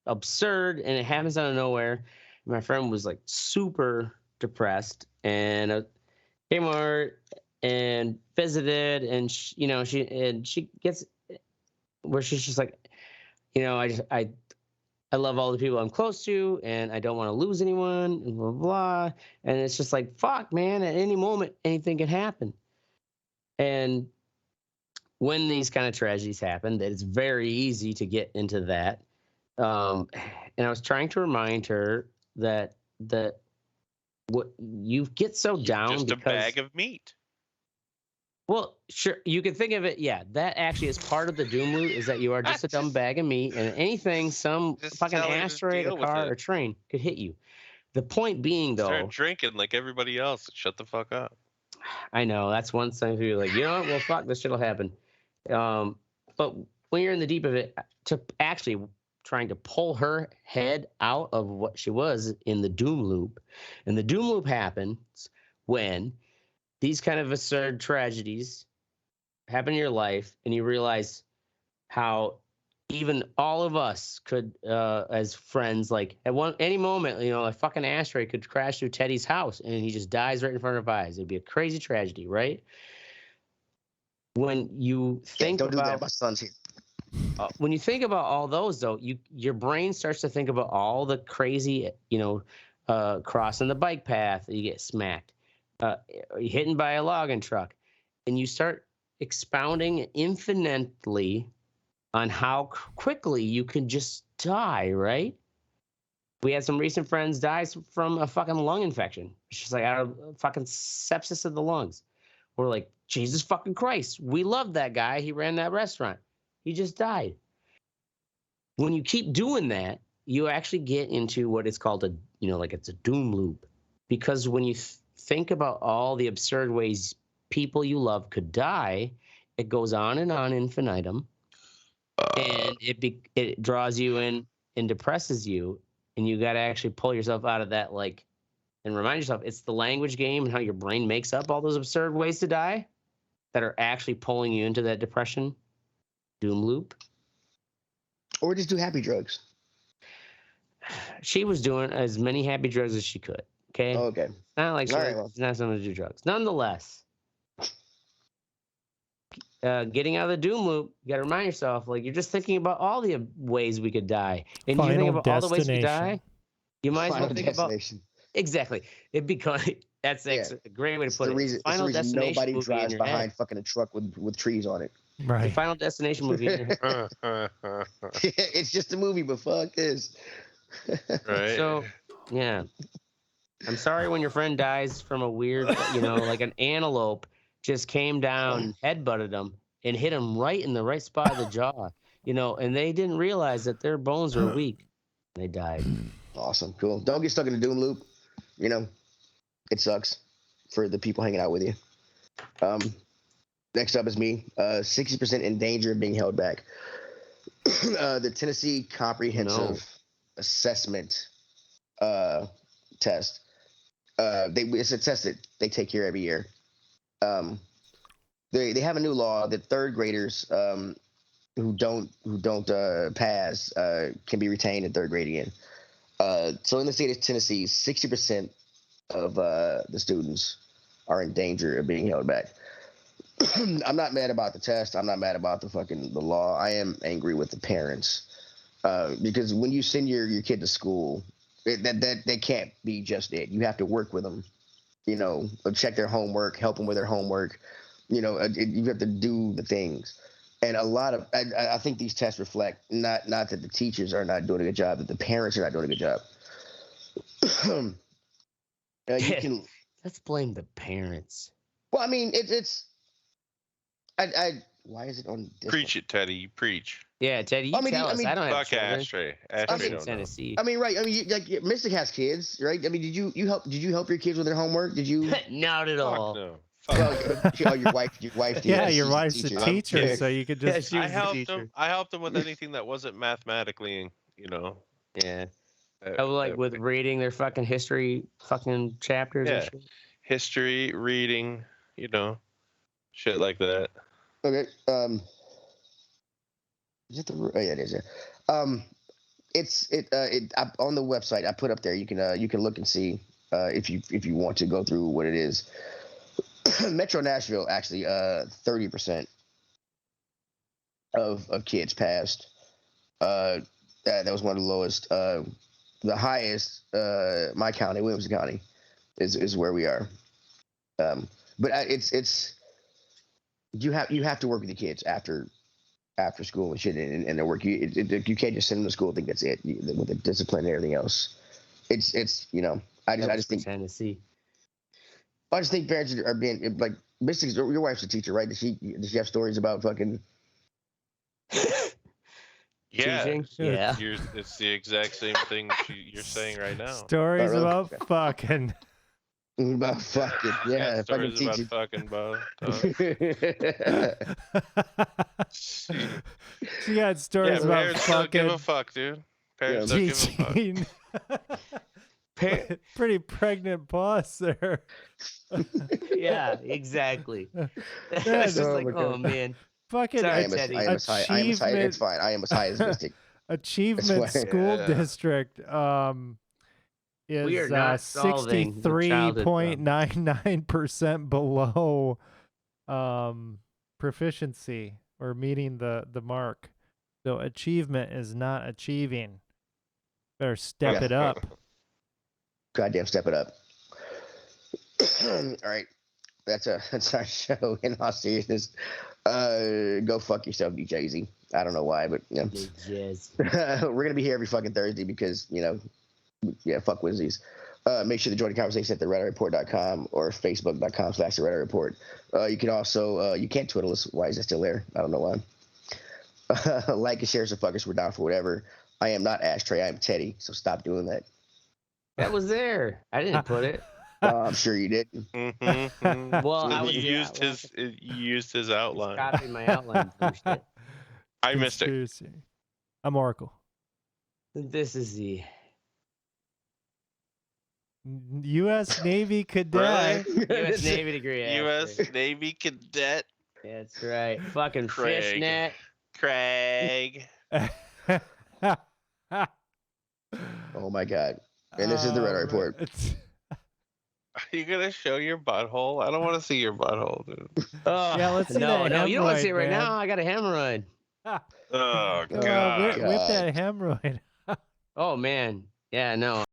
absurd and it happens out of nowhere. My friend was like super depressed and came over and visited, and she gets where she's just like, I love all the people I'm close to, and I don't want to lose anyone, and blah, blah, blah. And it's just like, fuck, man, at any moment, anything can happen. And when these kind of tragedies happen, that it's very easy to get into that. And I was trying to remind her that what you get so down Just a because bag of meat. well, sure, you can think of it. Yeah, that actually is part of the doom loop. Is that you are just a dumb bag of meat, and anything, some Just fucking tell her to ashtray, a deal with car, it. or train could hit you. The point being, though, Start drinking like everybody else. Shut the fuck up. I know that's one thing to be like, you know what? Well, fuck, this shit'll happen. But when you're in the deep of it, to actually trying to pull her head out of what she was in the doom loop, and the doom loop happens when these kind of absurd tragedies happen in your life, and you realize how even all of us could, as friends, like at any moment, a fucking Ashtray could crash through Teddy's house and he just dies right in front of our eyes. It'd be a crazy tragedy, right? When you think don't about, do that. My son's here. When you think about all those, though, your brain starts to think about all the crazy, crossing the bike path, you get smacked, hitting by a logging truck, and you start expounding infinitely on how quickly you can just die, right? We had some recent friends die from a fucking lung infection. It's just like out of fucking sepsis of the lungs. We're like, Jesus fucking Christ. We loved that guy. He ran that restaurant. He just died. When you keep doing that, you actually get into what is called it's a doom loop. Because when you think about all the absurd ways people you love could die, it goes on and on infinitum. And it draws you in and depresses you, and you got to actually pull yourself out of that, and remind yourself it's the language game and how your brain makes up all those absurd ways to die that are actually pulling you into that depression doom loop. Or just do happy drugs. She was doing as many happy drugs as she could. Okay. Oh, okay. Not like she's not someone to do drugs. Nonetheless. Getting out of the doom loop, you got to remind yourself, you're just thinking about all the ways we could die. And you think about all the ways we could die, you might as well think about... Exactly. It becomes... That's a great way to put it. Final Destination nobody drives behind fucking a truck with trees on it. Right. The Final Destination movie in your head. It's just a movie, but fuck this. Right. So, yeah. I'm sorry when your friend dies from a weird, like an antelope just came down, headbutted him, and hit him right in the right spot of the jaw. And they didn't realize that their bones were weak. They died. Awesome. Cool. Don't get stuck in the doom loop. It sucks for the people hanging out with you. Next up is me. 60% in danger of being held back. The Tennessee Comprehensive Assessment Test. It's a test that they take here every year. They have a new law that third graders who don't pass can be retained in third grade again. So in the state of Tennessee, 60% of the students are in danger of being held back. I'm not mad about the test. I'm not mad about the law. I am angry with the parents because when you send your kid to school, that can't be just it. You have to work with them. Check their homework, help them with their homework. You have to do the things. And a lot of, I think these tests reflect not that the teachers are not doing a good job, that the parents are not doing a good job. Let's blame the parents. Well, I mean, it's. Why is it on? Preach it, Teddy. You preach. Yeah, Teddy. You tell us. I don't have children. Ashtray. Tennessee. I mean, right. I mean, Mystic has kids, right? I mean, did you help your kids with their homework? Did you? Not at all. No. Your wife. Yeah, your wife's a teacher, so you could just. I helped them with anything that wasn't mathematically, Yeah. With reading their fucking history, fucking chapters. Yeah. And shit. History, reading, shit like that. Okay. Is it the? Oh, yeah, it is. Yeah. It's on the website. I put up there. You can look and see if you want to go through what it is. Metro Nashville actually 30% of kids passed. That was one of the lowest. The highest, my county, Williamson County, is where we are. But it's you have to work with the kids after school and shit and their work. You can't just send them to school and think that's it with the discipline and everything else. It's I just think Tennessee. I just think parents are being like. Mystic, your wife's a teacher, right? Does she have stories about fucking? Yeah, teaching? Yeah. It's the exact same thing you're saying right now. Stories about fucking. About fucking, yeah. Stories about fucking, bro. She had stories about parents fucking. Don't give a fuck, dude. Parents don't give a fuck. Pretty pregnant pause there. Yeah, exactly. It's just like, oh man. Fucking Sorry, I am as high. It's fine. I am as high as Mystic. Achievement School District is 63.99% below proficiency or meeting the mark. So achievement is not achieving. Better step it up. Goddamn, step it up. All right. That's our show. In all seriousness, go fuck yourself, you Jay-Z. I don't know why, but we're gonna be here every fucking Thursday because fuck Wizzies. Make sure to join the conversation at theredreport.com or facebook.com/theredreport. You can also you can't Twitter us. Why is it still there? I don't know why. Like and share some fuckers. We're down for whatever. I am not Ashtray. I am Teddy. So stop doing that. That was there. I didn't put it. I'm sure you didn't. Well, you used his outline. Copied my outline. I missed it. I'm Oracle. This is the U.S. Navy cadet. U.S. Navy degree. U.S. Navy cadet. That's right. Fucking Craig. fishnet. Craig. Oh my god. And this is the Red Report. Are you gonna show your butthole? I don't want to see your butthole, dude. Yeah, let's see that No, you don't want to see it right man. now. I got a hemorrhoid. Oh god. With that hemorrhoid. Oh man. Yeah, no.